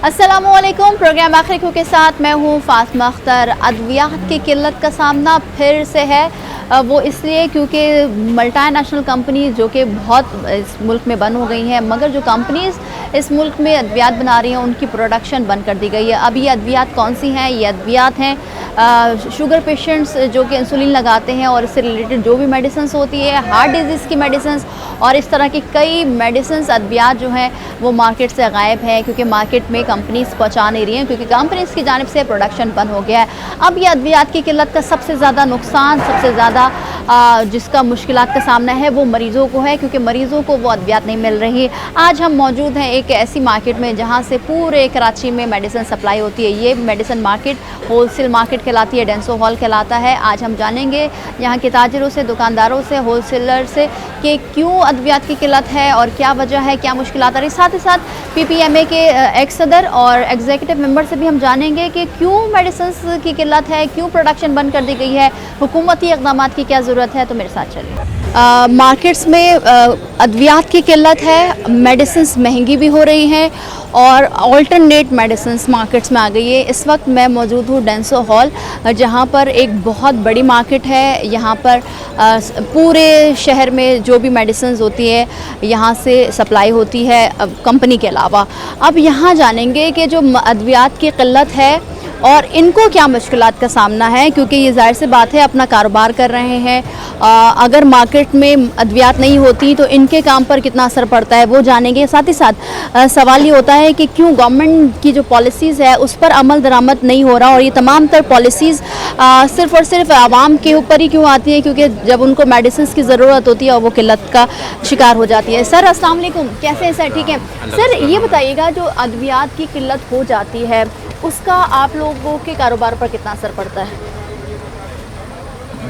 अस्सलामुअलैकुम। प्रोग्राम आखिरी खू के साथ मैं हूँ फातिमा अख्तर। अद्वियात की किल्लत का सामना फिर से है, वो इसलिए क्योंकि मल्टीनेशनल कंपनी जो कि बहुत इस मुल्क में बंद हो गई हैं, मगर जो कंपनीज़ इस मुल्क में अद्वियात बना रही हैं उनकी प्रोडक्शन बंद कर दी गई है। अब ये अद्वियात कौन सी हैं? ये अद्वियात हैं शुगर पेशेंट्स जो कि इंसुलिन लगाते हैं और इससे रिलेटेड जो भी मेडिसिन्स होती है, हार्ट डिजीज़ की मेडिसिन्स और इस तरह की कई मेडिसिन्स अद्वियात जो हैं वो मार्केट से गायब है, क्योंकि मार्केट में कंपनीज़ पहुँचा नहीं रही हैं, क्योंकि कंपनीज़ की जानिब से प्रोडक्शन बंद हो गया है। अब ये अद्वियात की किल्लत का सबसे ज़्यादा नुकसान, सबसे ज़्यादा जिसका मुश्किलात का सामना है वो मरीज़ों को है, क्योंकि मरीज़ों को वो अद्वियात नहीं मिल रही। आज हम मौजूद हैं एक ऐसी मार्केट में जहाँ से पूरे कराची में मेडिसिन सप्लाई होती है। ये मेडिसिन मार्केट होलसेल मार्केट कहलाती है, डेंसो हॉल कहलाता है। आज हम जानेंगे यहाँ के ताजिरों से, दुकानदारों से, होलसेलर से कि क्यों अद्वियात की किल्लत है और क्या वजह है, क्या मुश्किलात आ रही। साथ ही साथ PPMA के एक्स सदर और एग्जीक्यूटिव मेंबर से भी हम जानेंगे कि क्यों मेडिसिन की किल्लत है, क्यों प्रोडक्शन बंद कर दी गई है, हुकूमती इक़दाम की क्या ज़रूरत है। तो मेरे साथ चलिए। मार्केट्स में अद्वियात की किल्लत है, मेडिसिन्स महंगी भी हो रही हैं और अल्टरनेट मेडिसिन्स मार्केट्स में आ गई है। इस वक्त मैं मौजूद हूँ डेंसो हॉल, जहाँ पर एक बहुत बड़ी मार्केट है। यहाँ पर पूरे शहर में जो भी मेडिसिन्स होती है यहाँ से सप्लाई होती है कंपनी के अलावा। अब यहाँ जानेंगे कि जो अद्वियात की किल्लत है और इनको क्या मुश्किलात का सामना है, क्योंकि ये ज़ाहिर सी बात है अपना कारोबार कर रहे हैं। अगर मार्केट में अद्वियात नहीं होती तो इनके काम पर कितना असर पड़ता है वो जानेंगे। साथ ही साथ सवाल ये होता है कि क्यों गवर्नमेंट की जो पॉलिसीज़ है उस पर अमल दरामद नहीं हो रहा और ये तमाम तर पॉलिसीज़ सिर्फ़ और सिर्फ आवाम के ऊपर ही क्यों आती है, क्योंकि जब उनको मेडिसिन की ज़रूरत होती है और वो किल्लत का शिकार हो जाती है। सर अस्सलाम वालेकुम, कैसे हैं सर? ठीक है सर, ये बताइएगा जो अद्वियात की किल्लत हो जाती है उसका आप लोगों के कारोबार पर कितना असर पड़ता है?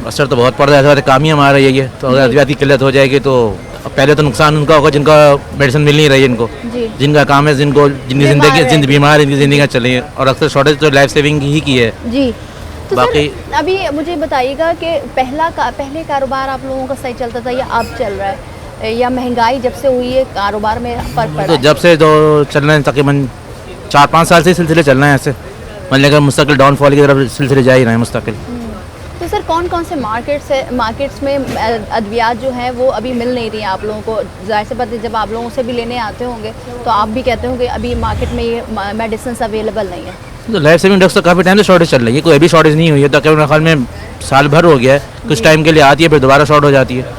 असर तो बहुत पड़ रहा है, ऐसा काम ही हमारा यही है। तो अगर अद्वियात की किल्लत हो जाएगी तो पहले तो नुकसान उनका होगा जिनका मेडिसिन मिल नहीं रही है, इनको जिनका काम है, जिनकी ज़िंदगी बीमार है, इनकी ज़िंदगी चल रही है और अक्सर शॉर्टेज तो लाइफ सेविंग ही की है जी। तो बाकी सर, अभी मुझे बताइएगा कि पहले कारोबार आप लोगों का सही चलता था या अब चल रहा है, या महंगाई जब से हुई है कारोबार में फ़र्क पड़ा? तो जब से जो चल रहे हैं तकरीबन 4-5 साल से सिलसिले चल रहे हैं ऐसे, मतलब मुस्तकिल डाउनफॉल की तरफ सिलसिले जा ही रहे हैं मुस्तकिल। तो सर कौन कौन से मार्केट्स में अद्वियात जो है वो अभी मिल नहीं रही है आप लोगों को? ज़ाहिर सी बात है जब आप लोगों से भी लेने आते होंगे तो आप भी कहते होंगे अभी मार्केट में ये मेडिसिन अवेलेबल नहीं है। तो लाइफ सेविंग ड्रग्स तो काफ़ी टाइम से शॉर्टेज चल रही है, कोई अभी शॉर्टेज नहीं हुई है। तो मेरे ख्याल में साल भर हो गया है, कुछ टाइम के लिए आती है फिर दोबारा शॉर्ट हो जाती है।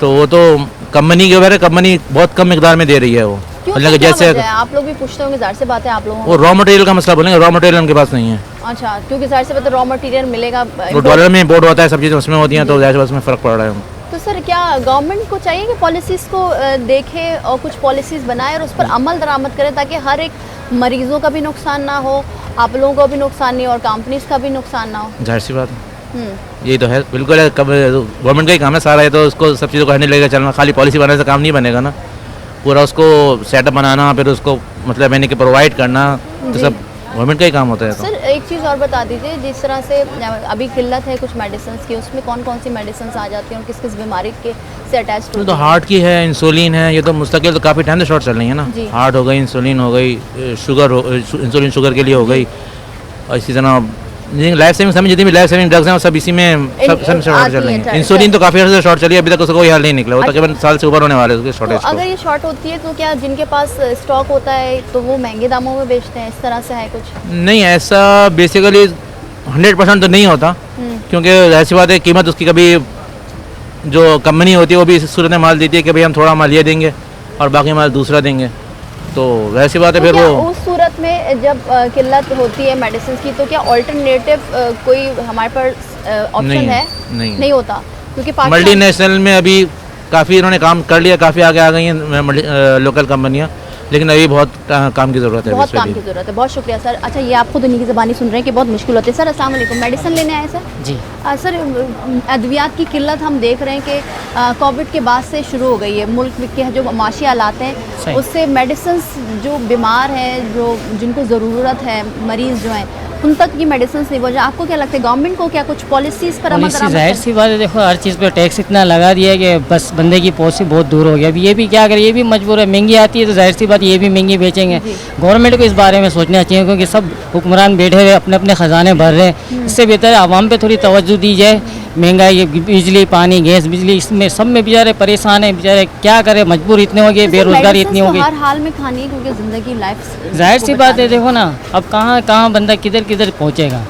तो वो तो कंपनी के ऊपर है, कंपनी बहुत कम मिकदार में दे रही है वो। मतलब जैसे आप लोग भी पूछते होंगे, ज़ाहिर सी बात है आप लोगों वो रॉ मटेरियल का मसला बोलेंगे, रॉ मटेरियल उनके पास नहीं है। अच्छा, क्योंकि ज़ाहिर सी बात है रॉ मटेरियल मिलेगा, वो डॉलर में इम्पोर्ट होता है, सब चीज़ें उसमें होती हैं, तो ज़ाहिर सी बात में फ़र्क पड़ रहा है। तो सर क्या गवर्नमेंट को चाहिए कि पॉलिसीज़ को देखे और कुछ पॉलिसीज़ बनाए और उस पर अमल दरामद करे, ताकि हर एक मरीज़ों का भी नुकसान ना हो, आप लोगों को भी नुकसान नहीं और कंपनीज का भी नुकसान ना हो? जाहिर सी बात है, यही तो है। बिल्कुल गवर्नमेंट का ही काम है सारा, है तो उसको सब चीज़ों को हैंडल लेकर चलना। खाली पॉलिसी बनाने से काम नहीं बनेगा ना, पूरा उसको सेटअप बनाना, फिर उसको मतलब यानी कि प्रोवाइड करना, तो सब गवर्नमेंट का ही काम होता है। सर एक चीज़ और बता दीजिए, जिस तरह से अभी किल्लत है कुछ मेडिसिन की, उसमें कौन कौन सी मेडिसिन आ जाती हैं और किस किस बीमारी के से अटैच? तो हार्ट की है, इंसुलिन है, ये तो मुस्तकिल तो काफ़ी टाइम से शॉर्ट चल रही है ना। हार्ट हो गई, इंसुलिन हो गई, इंसुलिन शुगर के लिए हो गई, और इसी तरह लाइफ सेविंग समय जितनी भी लाइफ सेविंग ड्रग्स हैं वो सब इसी में सब शॉर्ट चल रही है। इंसुलिन तो काफ़ी अर्से से शॉर्ट चली है, अभी तक उसका कोई हल नहीं निकला, वो तकरीबन साल से ऊपर होने वाले उसके शॉर्टेज। अगर ये शॉर्ट होती है तो क्या जिनके पास स्टॉक होता है तो वो महंगे दामों में बेचते हैं, इस तरह से है कुछ? नहीं, ऐसा बेसिकली 100% तो नहीं होता, क्योंकि ऐसी बात है कीमत उसकी कभी जो कंपनी होती है वो भी इस सूरत में माल देती है कि भाई हम थोड़ा माल ये देंगे और बाकी माल दूसरा देंगे, तो वैसी बात है। फिर वो उस सूरत में जब किल्लत होती है मेडिसिन की तो क्या ऑल्टरनेटिव कोई हमारे पास ऑप्शन है? नहीं होता, क्योंकि मल्टीनेशनल में अभी काफ़ी इन्होंने काम कर लिया, काफ़ी आगे आ गई हैं लोकल कंपनियाँ, लेकिन अभी बहुत काम की ज़रूरत है, बहुत काम की ज़रूरत है। बहुत शुक्रिया सर। अच्छा, ये आप खुद उन्हीं की ज़बानी सुन रहे हैं कि बहुत मुश्किल होती है। सर अस्सलाम वालेकुम, मेडिसिन लेने आए सर? जी सर अद्वियात की किल्लत हम देख रहे हैं कि कोविड के बाद से शुरू हो गई है। मुल्क के जो माशी हालात हैं उससे मेडिसिन जो बीमार हैं, जो जिनको ज़रूरत है, मरीज़ जो हैं उन तक ये मेडिसिन नहीं पहुँचा। आपको क्या लगता है गवर्नमेंट को क्या कुछ पॉलिसीज़ पर अमल पॉलिसी जाहिर सी बात है, देखो हर चीज़ पे टैक्स इतना लगा दिया है कि बस बंदे की पहुँच से बहुत दूर हो गया। अभी ये भी क्या करे, ये भी मजबूर है, महंगी आती है तो जाहिर सी बात ये भी महंगी बेचेंगे। गवर्नमेंट को इस बारे में सोचना चाहिए, क्योंकि सब हुक्मरान बैठे हुए अपने अपने ख़जाने भर रहे हैं। इससे बेहतर है आवाम पे थोड़ी तवज्जो दी जाए। महंगाई, बिजली, पानी, गैस, बिजली, इसमें सब में बेचारे परेशान हैं। बेचारे क्या करें, मजबूर इतने हो गए, बेरोजगारी इतनी हो गई। हर हाल में खानी है क्योंकि ज़िंदगी लाइफ जाहिर सी बात है, देखो ना अब कहाँ कहाँ बंदा किधर किधर पहुँचेगा।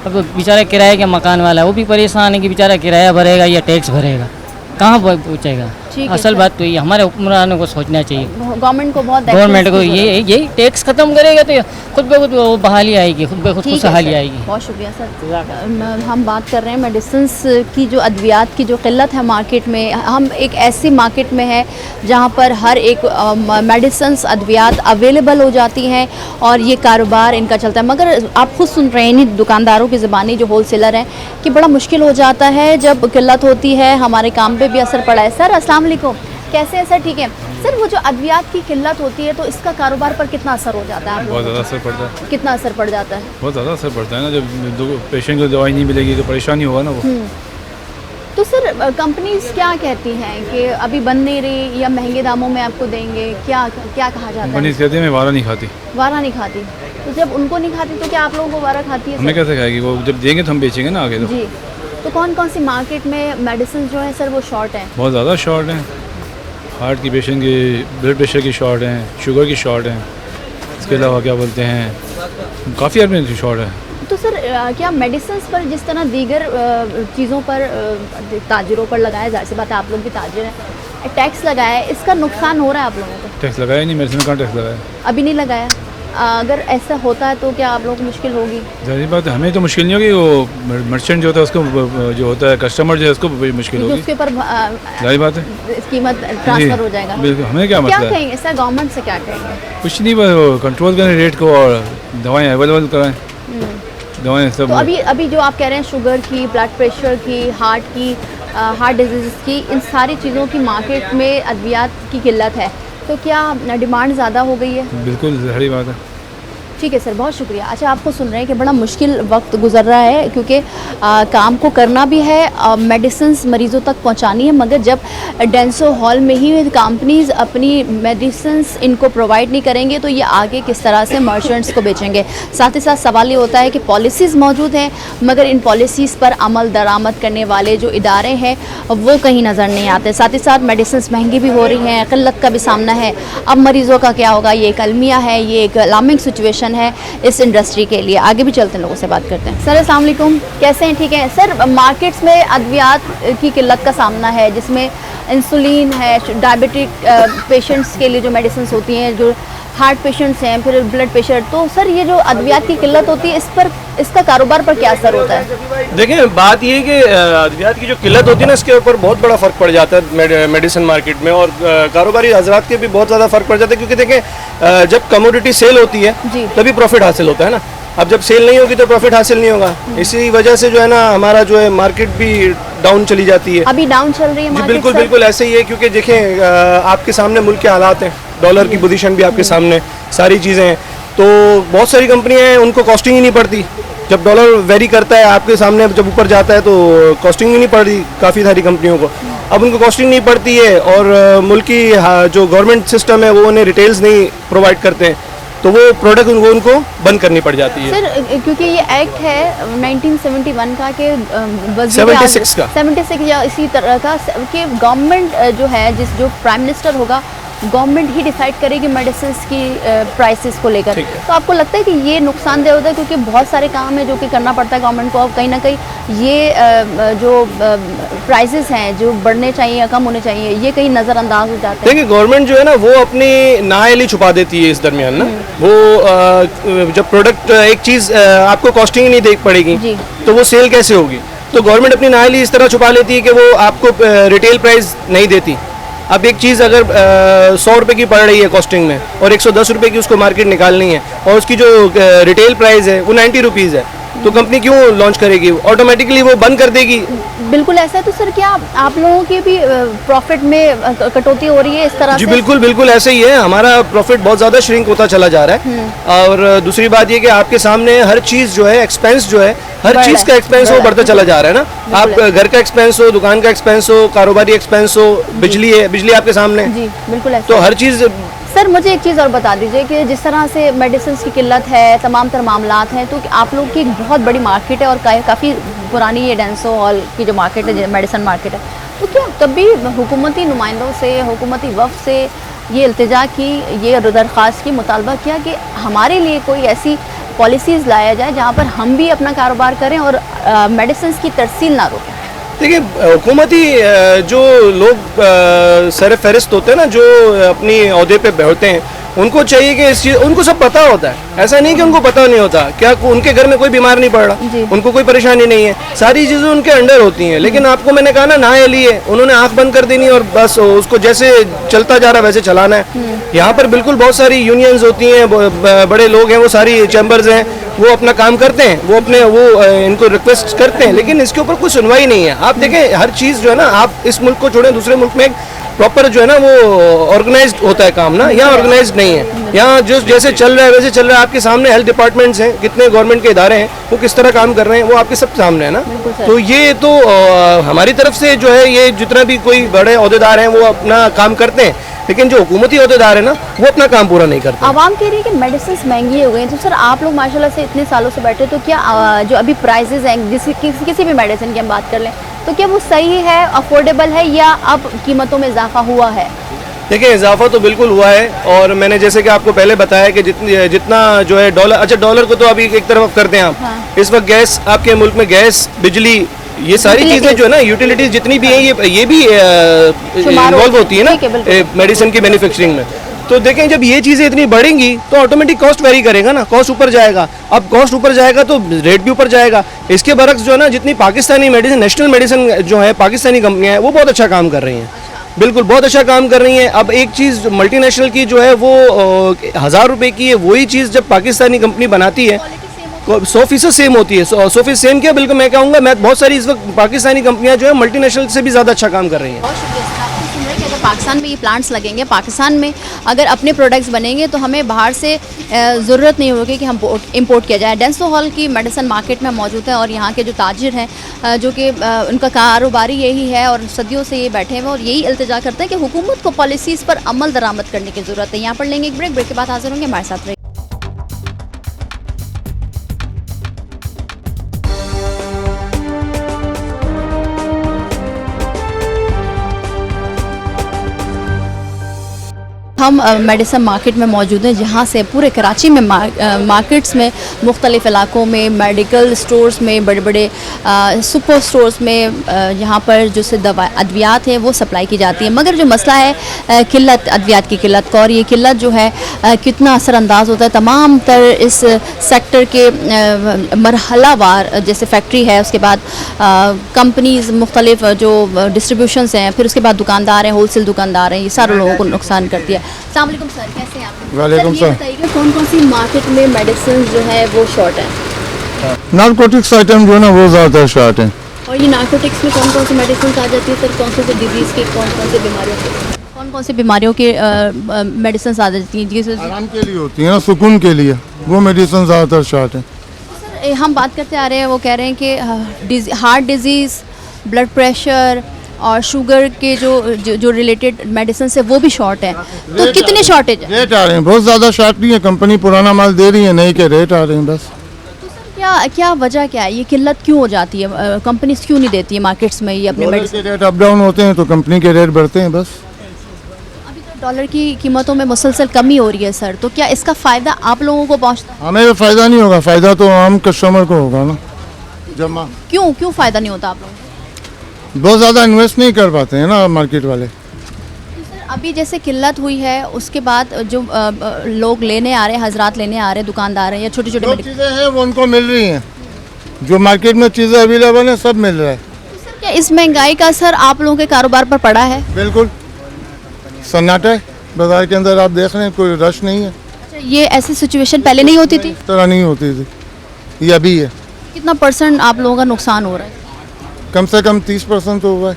अब बेचारा किराए के मकान वाला है, वो भी परेशान है कि बेचारा किराया भरेगा या टैक्स भरेगा, कहाँ पहुँचेगा। ठीक है असल सर। बात तो ये हमारे हुक्मरानों को सोचना चाहिए। गवर्नमेंट को बहुत गवर्नमेंट actions को की जरूरत है। यही टैक्स खत्म करेगा तो खुद ब खुद वो बहाली आएगी, खुद ब खुद ठीक है खुशहाली सर, आएगी। बहुत शुक्रिया सर। हम बात कर रहे हैं मेडिसिन्स की, जो अद्वियात की जो किल्लत है मार्केट में। हम एक ऐसी मार्केट में है जहाँ पर हर एक मेडिसिन्स अद्वियात अवेलेबल हो जाती हैं और ये कारोबार इनका चलता है। मगर आप खुद सुन रहे हैं इन्हीं दुकानदारों की ज़बानी, जो होल सेलर हैं, कि बड़ा मुश्किल हो जाता है जब किल्लत होती है। हमारे काम पर भी असर पड़ा है। सर अस्सलाम वालेकुम, कैसे हैं सर? ठीक है सर। वो जो अद्वियात की किल्लत होती है तो इसका कारोबार पर कितना असर हो जाता है? बहुत ज़्यादा असर पड़ता है। कितना असर पड़ जाता है? बहुत ज़्यादा असर पड़ता है ना, जब पेशेंट को दवाई नहीं मिलेगी तो परेशानी होगा ना वो। तो सर कंपनीज क्या कहती हैं कि अभी बन नहीं रही या महंगे दामों में आपको देंगे, क्या क्या कहा जाता कंपनी है? कहती है मैं वारा नहीं खाती। वारा नहीं खाती। तो जब उनको नहीं खाती तो क्या आप लोगों को वारा खाती है हमें सर? कैसे खाएगी वो, जब देंगे तो हम बेचेंगे ना आगे। तो जी। तो कौन कौन सी मार्केट में मेडिसिन जो है सर वो शॉर्ट हैं? बहुत ज़्यादा शॉर्ट हैं। हार्ट की पेशेंट की, ब्लड प्रेशर की शॉर्ट हैं, शुगर की शॉर्ट हैं, इसके अलावा क्या बोलते हैं, काफ़ी आदमी की शॉर्ट है। तो सर क्या मेडिसिन पर जिस तरह दीगर चीज़ों पर ताजिरों पर लगाया, जाहिर सी बात है आप लोग भी ताजिर हैं, टैक्स लगाया है, इसका नुकसान हो रहा है आप लोगों को? टैक्स लगाया नहीं, मेडिसिन का टैक्स लगाया। अभी नहीं लगाया। अगर ऐसा होता है तो क्या आप लोगों को मुश्किल होगी? जाहिर बात है हमें तो मुश्किल नहीं होगी, वो मर्चेंट जो होता है उसको, जो होता है कस्टमर जो है उसको मुश्किल क्योंकि होगी। उसके ऊपर जाहिर बात है कीमत ट्रांसफर हो जाएगा। बिल्कुल, हमें क्या क्या मसला है? कहेंगे सर, गवर्नमेंट से क्या कहेंगे? कुछ नहीं, बस कंट्रोल करें रेट को और दवाएं अवेलेबल कराएं। दवाएं सब। तो अभी जो आप कह रहे हैं शुगर की, ब्लड प्रेशर की, हार्ट की, हार्ट डिजीज़ की, इन सारी चीज़ों की मार्केट में अद्वियात की किल्लत है, तो क्या डिमांड ज़्यादा हो गई है? बिल्कुल सही बात है। ठीक है सर, बहुत शुक्रिया। अच्छा, आपको सुन रहे हैं कि बड़ा मुश्किल वक्त गुजर रहा है क्योंकि काम को करना भी है, मेडिसिन्स मरीज़ों तक पहुंचानी है, मगर जब डेंसो हॉल में ही कंपनीज़ अपनी मेडिसिन्स इनको प्रोवाइड नहीं करेंगे तो ये आगे किस तरह से मर्चेंट्स को बेचेंगे। साथ ही साथ सवाल ये होता है कि पॉलिसीज़ मौजूद हैं मगर इन पॉलिसीज़ पर अमल दरामद करने वाले जो इदारे हैं वो कहीं नज़र नहीं आते। साथ ही साथ मेडिसिन्स महंगी भी हो रही हैं, क़िल्लत का भी सामना है। अब मरीज़ों का क्या होगा, ये एक अलमिया है, ये एक अलार्मिंग सिचुएशन है इस इंडस्ट्री के लिए। आगे भी चलते हैं, लोगों से बात करते हैं। सर अस्सलाम वालेकुम, कैसे हैं? ठीक है सर। मार्केट्स में अद्वियात की किल्लत का सामना है जिसमें इंसुलिन है, डायबिटिक पेशेंट्स के लिए जो मेडिसिन होती हैं, जो हार्ट पेशेंट्स हैं, फिर ब्लड प्रेशर। तो सर ये जो अद्वियात की किल्लत होती है, इस पर, इसका कारोबार पर क्या असर होता है? देखिए बात ये है कि अद्वियात की जो किल्लत होती है ना, इसके ऊपर बहुत बड़ा फ़र्क पड़ जाता है मेडिसिन मार्केट में, और कारोबारी हजरात के भी बहुत ज़्यादा फ़र्क पड़ जाता है। क्योंकि देखें जब कमोडिटी सेल होती है जी। तभी प्रॉफिट हासिल होता है ना। अब जब सेल नहीं होगी तो प्रॉफिट हासिल नहीं होगा। इसी वजह से जो है ना हमारा जो है मार्केट भी डाउन चली जाती है। अभी डाउन चल रही है जी मार्केट? बिल्कुल सर? बिल्कुल ऐसे ही है, क्योंकि देखें आपके सामने मुल्क के हालात हैं, डॉलर की पोजीशन भी आपके सामने, सारी चीज़ें हैं। तो बहुत सारी कंपनियां हैं उनको कॉस्टिंग ही नहीं पड़ती। जब डॉलर वेरी करता है आपके सामने, जब ऊपर जाता है तो कॉस्टिंग ही नहीं पड़ती काफ़ी सारी कंपनियों को। अब उनको कॉस्टिंग नहीं पड़ती है और मुल्क की जो गवर्नमेंट सिस्टम है वो उन्हें रिटेल्स नहीं प्रोवाइड करते हैं, तो वो प्रोडक्ट उनको बंद करनी पड़ जाती है। सर क्योंकि ये एक्ट है 1971 का कि 76 का 76 या इसी तरह का कि गवर्नमेंट जो है, जो प्राइम मिनिस्टर होगा, गवर्नमेंट ही डिसाइड करेगी मेडिसिन की प्राइसेस को लेकर। तो आपको लगता है कि ये नुकसानदेह होता है क्योंकि बहुत सारे काम है जो कि करना पड़ता है गवर्नमेंट को, और कहीं ना कहीं ये जो प्राइसेस हैं जो बढ़ने चाहिए या कम होने चाहिए, ये कहीं नज़रअंदाज हो जाते हैं? देखिए गवर्नमेंट जो है ना वो अपनी नाअहली छुपा देती है इस दरमियान ना। वो जब प्रोडक्ट एक चीज़ आपको कॉस्टिंग ही नहीं देख पड़ेगी जी। तो वो सेल कैसे होगी? तो गवर्नमेंट अपनी नाअहली इस तरह छुपा लेती है कि वो आपको रिटेल प्राइस नहीं देती। अब एक चीज़ अगर 100 रुपये की पड़ रही है कॉस्टिंग में और 110 रुपये की उसको मार्केट निकालनी है और उसकी जो रिटेल प्राइस है वो 90 रुपीज़ है, तो कंपनी क्यों लॉन्च करेगी, ऑटोमेटिकली वो बंद कर देगी। बिल्कुल ऐसा है। तो सर क्या आप लोगों की भी प्रॉफिट में कटौती हो रही है इस तरह जी से? बिल्कुल बिल्कुल ऐसे ही है, हमारा प्रॉफिट बहुत ज़्यादा श्रिंक होता चला जा रहा है। और दूसरी बात ये कि आपके सामने हर चीज़ जो है, एक्सपेंस जो है, हर बढ़ चीज़ रहा का है, एक्सपेंस वो बढ़ रहा बढ़ता है। चला जा रहा है ना। आप घर का एक्सपेंस हो, दुकान का एक्सपेंस हो, कारोबारी एक्सपेंस हो, बिजली है, बिजली आपके सामने, जी बिल्कुल ऐसा तो है। हर चीज़। सर मुझे एक चीज़ और बता दीजिए कि जिस तरह से मेडिसिन की किल्लत है, तमाम तर मामलात हैं, तो आप लोग की एक बहुत बड़ी मार्केट है और काफ़ी पुरानी ये डेंसो हॉल की जो मार्केट है, मेडिसिन मार्केट है, तो क्या कभी हुकूमती नुमाइंदों से, हुकूमती वफ़द से ये इल्तिजा की, ये दरख्वास्त की, मुतालबा किया कि हमारे लिए कोई ऐसी पॉलिसीज़ लाया जाए जहाँ पर हम भी अपना कारोबार करें और मेडिसिन की तरसील ना रोकें? देखिए हुकूमती जो लोग सर फहरिस्त होते हैं ना, जो अपनी ओहदे पे बैठते हैं, उनको चाहिए कि इस चीज़, उनको सब पता होता है, ऐसा नहीं कि उनको पता नहीं होता। क्या उनके घर में कोई बीमार नहीं पड़ जी। रहा, उनको कोई परेशानी नहीं है, सारी चीज़ें उनके अंडर होती हैं। लेकिन आपको मैंने कहा ना ये लिए उन्होंने आंख बंद कर देनी और बस उसको जैसे चलता जा रहा वैसे चलाना है। यहाँ पर बिल्कुल बहुत सारी यूनियंस होती हैं, बड़े लोग हैं, वो सारी चैम्बर्स हैं, वो अपना काम करते हैं, वो अपने इनको रिक्वेस्ट करते हैं, लेकिन इसके ऊपर कोई सुनवाई नहीं है। आप देखें हर चीज़ जो है ना, आप इस मुल्क को छोड़ें दूसरे मुल्क में प्रॉपर जो है ना वो ऑर्गेनाइज्ड होता है काम ना, यहाँ ऑर्गेनाइज्ड नहीं है। यहाँ जो जैसे चल रहा है वैसे चल रहा है। आपके सामने हेल्थ डिपार्टमेंट्स हैं, कितने गवर्नमेंट के इदारे हैं, वो किस तरह काम कर रहे हैं, वो आपके सब सामने है ना। तो ये तो हमारी तरफ से जो है, ये जितना भी कोई बड़े अहदेदार हैं वो अपना काम करते हैं, लेकिन जो हुकूमती अहदेदार है ना वो अपना काम पूरा नहीं करते। आवाम कह रही है कि मेडिसिन महंगी हो गई हैं। तो सर आप लोग माशाल्लाह से इतने सालों से बैठे, तो क्या जो अभी प्राइसेस हैं किसी भी मेडिसिन की हम बात कर लें, तो क्या वो सही है, अफोर्डेबल है, या अब कीमतों में इजाफा हुआ है? देखिए इजाफा तो बिल्कुल हुआ है, और मैंने जैसे कि आपको पहले बताया कि जितना जो है डॉलर, अच्छा डॉलर को तो अभी एक तरफ करते हैं आप। हाँ। इस वक्त गैस आपके मुल्क में, गैस, बिजली, ये सारी Utilities। चीज़ें जो है ना, यूटिलिटीज जितनी भी हैं, ये भी शुमार इन्वॉल्व होती है ना ठीक है, बिल्कुल। मेडिसिन की मैन्युफैक्चरिंग में। तो देखें जब ये चीज़ें इतनी बढ़ेंगी तो ऑटोमेटिक कॉस्ट वेरी करेगा ना, कॉस्ट ऊपर जाएगा। अब कॉस्ट ऊपर जाएगा तो रेट भी ऊपर जाएगा। इसके बरक्स जो है ना, जितनी पाकिस्तानी मेडिसिन, नेशनल मेडिसिन जो है, पाकिस्तानी कंपनियां हैं, वो बहुत अच्छा काम कर रही हैं, बिल्कुल बहुत अच्छा काम कर रही हैं। अब एक चीज़ मल्टीनेशनल की जो है वो 1000 रुपये की है, वही चीज़ जब पाकिस्तानी कंपनी बनाती है 100% सेम होती है। 100% सेम क्या, बिल्कुल मैं कहूँगा, मैं बहुत सारी इस वक्त पाकिस्तानी कंपनियां जो है मल्टीनेशनल से भी ज़्यादा अच्छा काम कर रही हैं। बहुत शुक्रिया सर, आपको सुन रहे हैं कि अगर पाकिस्तान में ये प्लांट्स लगेंगे, पाकिस्तान में अगर अपने प्रोडक्ट्स बनेंगे, तो हमें बाहर से ज़रूरत नहीं होगी कि हम इंपोर्ट किया जाए। डेंसो हॉल की मेडिसिन मार्केट में मौजूद है, और यहाँ के जो ताजिर हैं, जो कि उनका कारोबारी यही है और सदियों से ये बैठे हुए और यही इल्तिजा करते हैं कि हुकूमत को पॉलिसीज़ पर अमल दरामद करने की ज़रूरत है। यहाँ पर लेंगे एक ब्रेक के बाद हाजिर होंगे, हमारे साथ रहिए। हम मेडिसिन मार्केट में मौजूद हैं, जहाँ से पूरे कराची में मार्केट्स में, मुख्तलिफ़ इलाकों में, मेडिकल स्टोर्स में, बड़े बड़े सुपर स्टोर्स में यहाँ पर जो से अद्वियात हैं वो सप्लाई की जाती है। मगर जो मसला है किल्लत, अद्वियात की किल्लत का, और ये किल्लत जो है कितना असरअंदाज होता है तमाम तर इस सेक्टर के मरहलावार, जैसे फैक्ट्री है, उसके बाद कंपनीज़ मुख्तलिफ जो डिस्ट्रीब्यूशंस हैं, फिर उसके बाद दुकानदार हैं, होलसेल दुकानदार हैं, ये सारे लोगों को नुकसान करती है। अस्सलाम वालेकुम सर, कैसे हैं आप? वालेकुम सर, ये सलाम। बताइए कौन कौन सी मार्केट में मेडिसिन जो है वो शॉर्ट है, नारकोटिक्स आइटम जो है ना वो ज़्यादा शॉर्ट है। और ये नार्कोटिक्स में कौन कौन सी मेडिसिन आ जाती है सर? कौन कौन सी डिजीज़ की, कौन कौन सी बीमारियों की, कौन कौन सी बीमारियों की मेडिसिन आ जाती हैं? जी सर, आराम के लिए होती है ना, सुकून के लिए, वो मेडिसिन ज़्यादातर शॉर्ट है। सर हम बात करते आ रहे हैं, वो कह रहे हैं कि हार्ट डिजीज़, ब्लड प्रेशर और शुगर के जो रिलेटेड मेडिसिन है वो भी शॉर्ट है, तो कितने शॉर्टेज है? रेट आ रहे हैं, बहुत ज़्यादा शॉर्ट नहीं है, कंपनी पुराना माल दे रही है, नहीं के रेट आ रहे हैं बस। क्या वजह क्या है, ये किल्लत क्यों हो जाती है? कंपनी क्यों नहीं देती है मार्केट्स में ये अपने डॉलर मेडिसिन? के रेट अप डाउन होते हैं तो कंपनी के रेट बढ़ते हैं बस। अभी तो डॉलर की कीमतों में मुसलसल कमी हो रही है सर, तो क्या इसका फ़ायदा आप लोगों को पहुंचता है? हमें फ़ायदा नहीं होगा, फ़ायदा तो आम कस्टमर को होगा ना। जमा क्यों फ़ायदा नहीं होता आप लोगों को? बहुत ज़्यादा इन्वेस्ट नहीं कर पाते हैं ना मार्केट वाले। तो सर अभी जैसे किल्लत हुई है, उसके बाद जो लोग लेने आ रहे हैं, हजरात लेने आ रहे हैं, दुकानदार हैं या छोटे छोटे जो चीज़ें हैं वो उनको मिल रही हैं, जो मार्केट में चीज़ें अवेलेबल हैं सब मिल रहा है। सर क्या इस महंगाई का असर आप लोगों के कारोबार पर पड़ा है? बिल्कुल सन्नाटा है बाजार के अंदर, आप देख रहे हैं कोई रश नहीं है। अच्छा, ये ऐसी सिचुएशन पहले नहीं होती थी? इस तरह नहीं होती थी, ये अभी है। कितना परसेंट आप लोगों का नुकसान हो रहा है? कम से कम 30% तो हुआ है।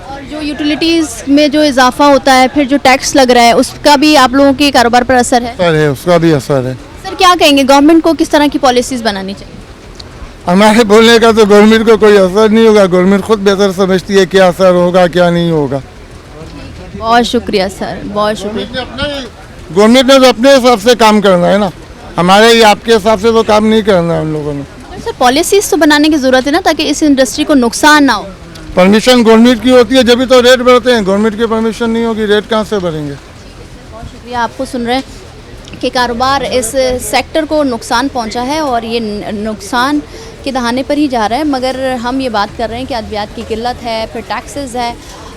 और जो यूटिलिटीज़ में जो इजाफा होता है, फिर जो टैक्स लग रहा है, उसका भी आप लोगों के कारोबार पर असर है? असर है, उसका भी असर है। सर क्या कहेंगे, गवर्नमेंट को किस तरह की पॉलिसीज़ बनानी चाहिए? हमारे बोलने का तो गवर्नमेंट को कोई असर नहीं होगा, गवर्नमेंट खुद बेहतर समझती है क्या असर होगा क्या नहीं होगा। बहुत शुक्रिया सर, बहुत शुक्रिया। गवर्नमेंट ने तो अपने हिसाब से काम करना है ना, हमारे या आपके हिसाब से तो काम नहीं करना है उन लोगों ने। सर पॉलिसीज़ तो बनाने की ज़रूरत है ना, ताकि इस इंडस्ट्री को नुकसान ना हो। परमिशन गवर्नमेंट की होती है जब भी तो रेट बढ़ते हैं, गवर्नमेंट की परमिशन नहीं होगी रेट कहाँ से बढ़ेंगे। बहुत शुक्रिया। आपको सुन रहे हैं कि कारोबार इस सेक्टर को नुकसान पहुंचा है और ये नुकसान के दहाने पर ही जा रहा है, मगर हम ये बात कर रहे हैं कि अद्वियात की किल्लत है, फिर टैक्सेस है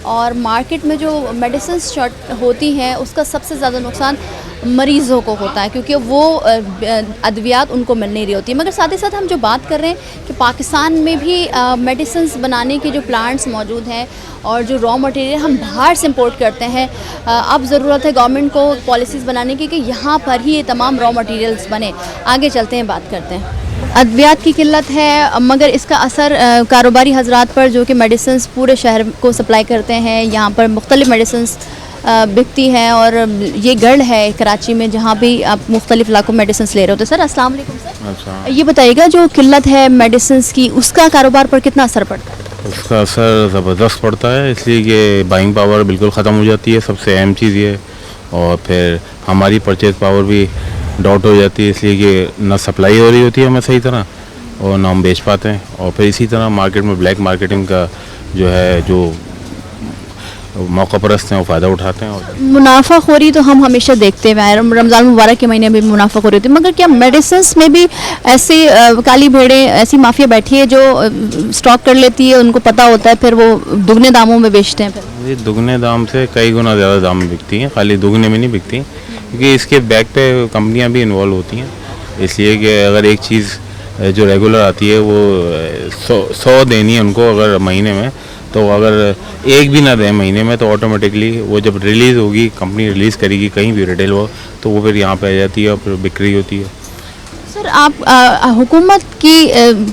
और मार्केट में जो मेडिसिन शॉर्ट होती हैं उसका सबसे ज़्यादा नुकसान मरीज़ों को होता है, क्योंकि वो अद्वियात उनको मिल नहीं रही होती। मगर साथ ही साथ हम जो बात कर रहे हैं कि पाकिस्तान में भी मेडिसिन्स बनाने के जो प्लांट्स मौजूद हैं और जो रॉ मटेरियल हम बाहर से इंपोर्ट करते हैं, अब ज़रूरत है गवर्नमेंट को पॉलिसीज़ बनाने की कि यहाँ पर ही ये तमाम रॉ मटेरियल्स बने। आगे चलते हैं, बात करते हैं। अद्वियात की किल्लत है, मगर इसका असर कारोबारी हजरात पर जो कि मेडिसिन्स पूरे शहर को सप्लाई करते हैं, यहाँ पर मुख्तलिफ़ मेडिसिन्स बिकती हैं और ये गढ़ है कराची में जहाँ भी आप मुख्तलिफ़ इलाकों में मेडिसिन्स ले रहे होते हैं। सर अस्सलाम वालेकुम सर। अच्छा, ये बताइएगा जो किल्लत है मेडिसिन्स की, उसका कारोबार पर कितना असर पड़ता है? उसका असर ज़बरदस्त पड़ता है, इसलिए कि बाइंग पावर बिल्कुल ख़त्म हो जाती है, सबसे अहम चीज़ ये। और फिर हमारी परचेज पावर भी डाउट हो जाती है, इसलिए कि ना सप्लाई हो रही होती है हमें सही तरह और ना हम बेच पाते हैं। और फिर इसी तरह मार्केट में ब्लैक मार्केटिंग का जो है, जो मौका परस्त हैं वो फ़ायदा उठाते हैं। और मुनाफाखोरी तो हम हमेशा देखते हुए आए, रमज़ान मुबारक के महीने में मुनाफाखोरी होती है, मगर क्या मेडिसिन्स में भी ऐसी काली भेड़ें, ऐसी माफिया बैठी है जो स्टॉक कर लेती है, उनको पता होता है, फिर वो दुगने दामों में बेचते हैं? फिर ये दुगने दाम से कई गुना ज़्यादा दाम में बिकती हैं, खाली दुगने में नहीं बिकती, क्योंकि इसके बैक पे कंपनियां भी इन्वॉल्व होती हैं। इसलिए कि अगर एक चीज़ जो रेगुलर आती है वो 100 देनी है उनको अगर महीने में, तो अगर एक भी ना दें महीने में, तो ऑटोमेटिकली वो जब रिलीज़ होगी, कंपनी रिलीज़ करेगी कहीं भी रिटेल वो, तो वो फिर यहाँ पे आ जाती है और फिर बिक्री होती है। सर आप हुकूमत की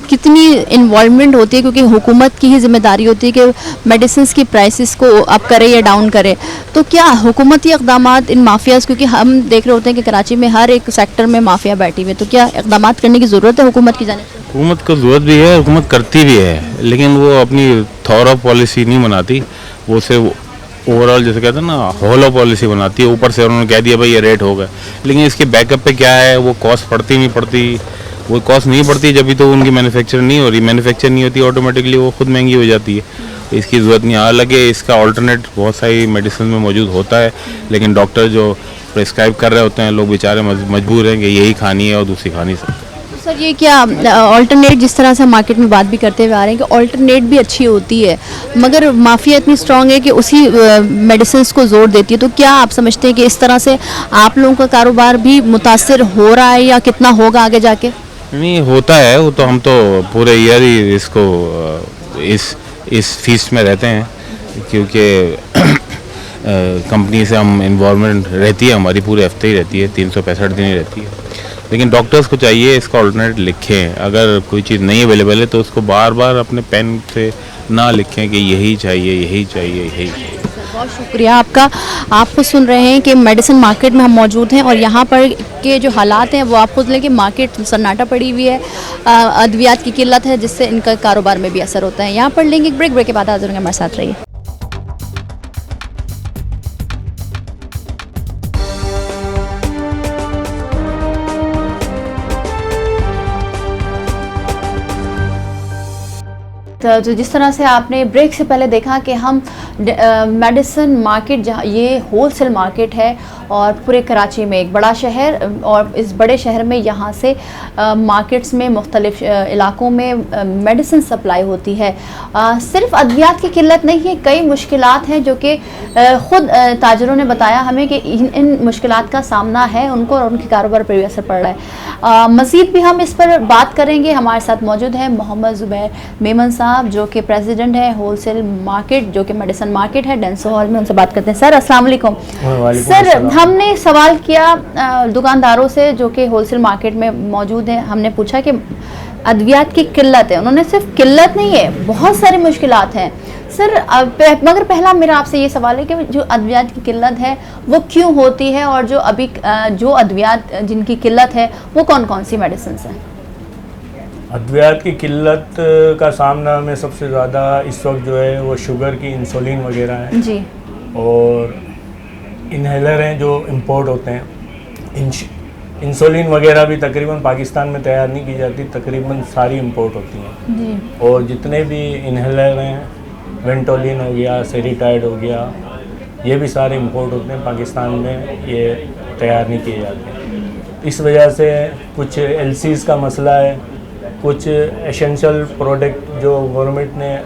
कितनी इन्वॉल्वमेंट होती है, क्योंकि हुकूमत की ही जिम्मेदारी होती है कि मेडिसिन्स की प्राइसेस को अप करे या डाउन करे, तो क्या हुकूमती इक़दामात इन माफियाज़, क्योंकि हम देख रहे होते हैं कि कराची में हर एक सेक्टर में माफिया बैठी हुई है, तो क्या इक़दामात करने की ज़रूरत है हुकूमत की जानिब से? हुकूमत को ज़रूरत भी है, हुकूमत करती भी है, लेकिन वो अपनी थॉर ऑफ पॉलिसी नहीं बनाती, वो सिर्फ ओवरऑल जैसे कहते हैं ना होलो पॉलिसी बनाती है। ऊपर से उन्होंने कह दिया भाई ये रेट होगा, लेकिन इसके बैकअप पे क्या है, वो कॉस्ट पड़ती नहीं पड़ती, वो कॉस्ट नहीं पड़ती जब भी तो उनकी मैन्युफैक्चर नहीं हो रही, मैन्युफैक्चर नहीं होती ऑटोमेटिकली वो खुद महंगी हो जाती है, इसकी ज़रूरत नहीं। हालांकि इसका ऑल्टरनेट बहुत सारी मेडिसिन में मौजूद होता है, लेकिन डॉक्टर जो प्रिस्क्राइब कर रहे होते हैं, लोग बेचारे मजबूर हैं कि यही खानी है और दूसरी खा नहीं सकते। सर ये क्या ऑल्टरनेट, जिस तरह से हम मार्केट में बात भी करते हुए आ रहे हैं कि ऑल्टरनेट भी अच्छी होती है, मगर माफिया इतनी स्ट्रांग है कि उसी मेडिसिन को जोर देती है, तो क्या आप समझते हैं कि इस तरह से आप लोगों का कारोबार भी मुतासिर हो रहा है या कितना होगा आगे जाके? नहीं होता है, वो तो हम तो पूरे ईयर ही इसको इस फीस में रहते हैं, क्योंकि कंपनी से हम इन्वॉल्वमेंट रहती है हमारी, पूरे हफ्ते ही रहती है, 365 दिन ही रहती है। लेकिन डॉक्टर्स को चाहिए इसका ऑल्टरनेट लिखें, अगर कोई चीज़ नहीं अवेलेबल है तो उसको बार बार अपने पेन से ना लिखें कि यही चाहिए यही चाहिए यही चाहिए। बहुत शुक्रिया आपका। आपको सुन रहे हैं कि मेडिसिन मार्केट में हम मौजूद हैं और यहाँ पर के जो हालात हैं वो आप खुद लें कि मार्केट सन्नाटा पड़ी हुई है, अद्वियात की किल्लत है, जिससे इनका कारोबार में भी असर होता है। यहाँ पर लेंगे एक ब्रेक के बाद हाजिर होंगे, हमारे साथ रहिए। तो जिस तरह से आपने ब्रेक से पहले देखा कि हम मेडिसिन मार्केट, जहाँ ये होलसेल मार्केट है और पूरे कराची में एक बड़ा शहर, और इस बड़े शहर में यहाँ से मार्केट्स में मुख्तलिफ इलाकों में मेडिसिन सप्लाई होती है। सिर्फ अद्वियात की किल्लत नहीं है, कई मुश्किलात हैं जो कि ख़ुद ताजरों ने बताया हमें कि इन मुश्किलात का सामना है उनको और उनके कारोबार पर भी असर पड़ रहा है। मज़ीद भी हम इस पर बात करेंगे। हमारे साथ मौजूद हैं मोहम्मद ज़ुबैर मेमन साहब, जो कि प्रेसिडेंट है होलसेल मार्केट, जो कि मेडिसिन मार्केट है डेंसो हॉल में। उनसे बात करते हैं। सर अस्सलाम वालेकुम। सर हमने सवाल किया दुकानदारों से जो कि होलसेल मार्केट में मौजूद हैं, हमने पूछा कि अद्वियात की किल्लत है, उन्होंने सिर्फ किल्लत नहीं है, बहुत सारी मुश्किलात हैं सर। मगर पहला मेरा आपसे ये सवाल है कि जो अद्वियात की किल्लत है वो क्यों होती है, और जो अभी जो अद्वियात जिनकी किल्लत है वो कौन कौन सी मेडिसिन हैं? अद्वियात की किल्लत का सामना हमें सबसे ज़्यादा इस वक्त जो है वो शुगर की इंसुलिन वगैरह है जी, और इन्हेलर हैं जो इंपोर्ट होते हैं। इंसुलिन वगैरह भी तकरीबन पाकिस्तान में तैयार नहीं की जाती, तकरीबन सारी इंपोर्ट होती हैं जी, और जितने भी इन्हेलर हैं, वेंटोलिन हो गया, सेरिटाइड हो गया, ये भी सारे इंपोर्ट होते हैं, पाकिस्तान में ये तैयार नहीं किए जाते। इस वजह से कुछ एलसीज का मसला है, कुछ एसेंशियल प्रोडक्ट जो गवर्नमेंट ने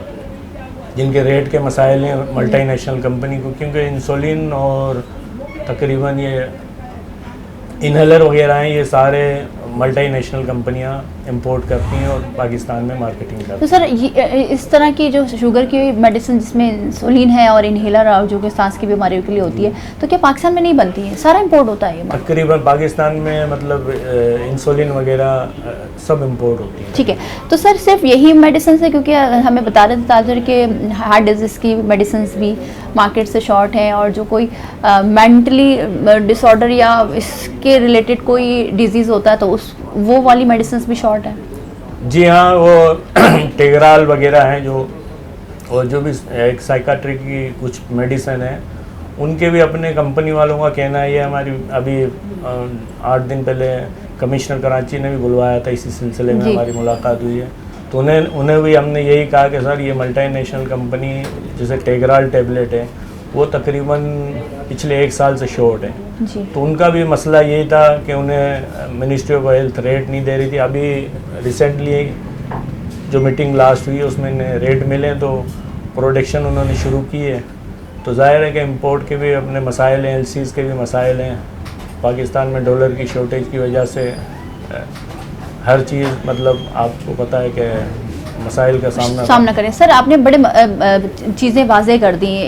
जिनके रेट के मसाइल हैं मल्टीनेशनल कंपनी को, क्योंकि इंसुलिन और तकरीबन ये इन्हेलर वगैरह हैं, ये सारे मल्टीनेशनल कंपनियां इंपोर्ट करती हैं और पाकिस्तान में मार्केटिंग करती हैं। तो सर इस तरह की जो शुगर की मेडिसिन जिसमें इंसुलिन है और इन्हेलर जो कि सांस की बीमारियों के लिए होती है, तो क्या पाकिस्तान में नहीं बनती है, सारा इंपोर्ट होता है ये? तकरीबन पाकिस्तान में मतलब इंसुलिन वगैरह सब इंपोर्ट होती है। ठीक है, तो सर सिर्फ यही मेडिसिन है, क्योंकि हमें बता रहे थे ताजर के हार्ट डिजीज़ की मेडिसिन भी मार्केट से शॉर्ट है, और जो कोई मेंटली डिसऑर्डर या इसके रिलेटेड कोई डिजीज़ होता है तो वो वाली मेडिसिन भी शॉर्ट है? जी हाँ, वो टेगराल वगैरह हैं जो, और जो भी एक साइकाट्री की कुछ मेडिसिन है उनके भी अपने कंपनी वालों का कहना है। ये हमारी अभी 8 दिन पहले कमिश्नर कराची ने भी बुलवाया था, इसी सिलसिले में हमारी मुलाकात हुई है, तो उन्हें भी हमने यही कहा कि सर ये मल्टीनेशनल कंपनी जैसे टेगराल टेबलेट है वो तकरीबन पिछले 1 साल से शॉर्ट है जी। तो उनका भी मसला यही था कि उन्हें मिनिस्ट्री ऑफ हेल्थ रेट नहीं दे रही थी। अभी रिसेंटली जो मीटिंग लास्ट हुई उसमें रेट मिले तो प्रोडक्शन उन्होंने शुरू की है, तो जाहिर है कि इंपोर्ट के भी अपने मसाइल हैं, एलसीज के भी मसाइल हैं। पाकिस्तान में डॉलर की शॉर्टेज की वजह से हर चीज़ मतलब आपको पता है कि मसाइल का सामना करें। सर आपने बड़े चीज़ें वाज़ेह कर दी हैं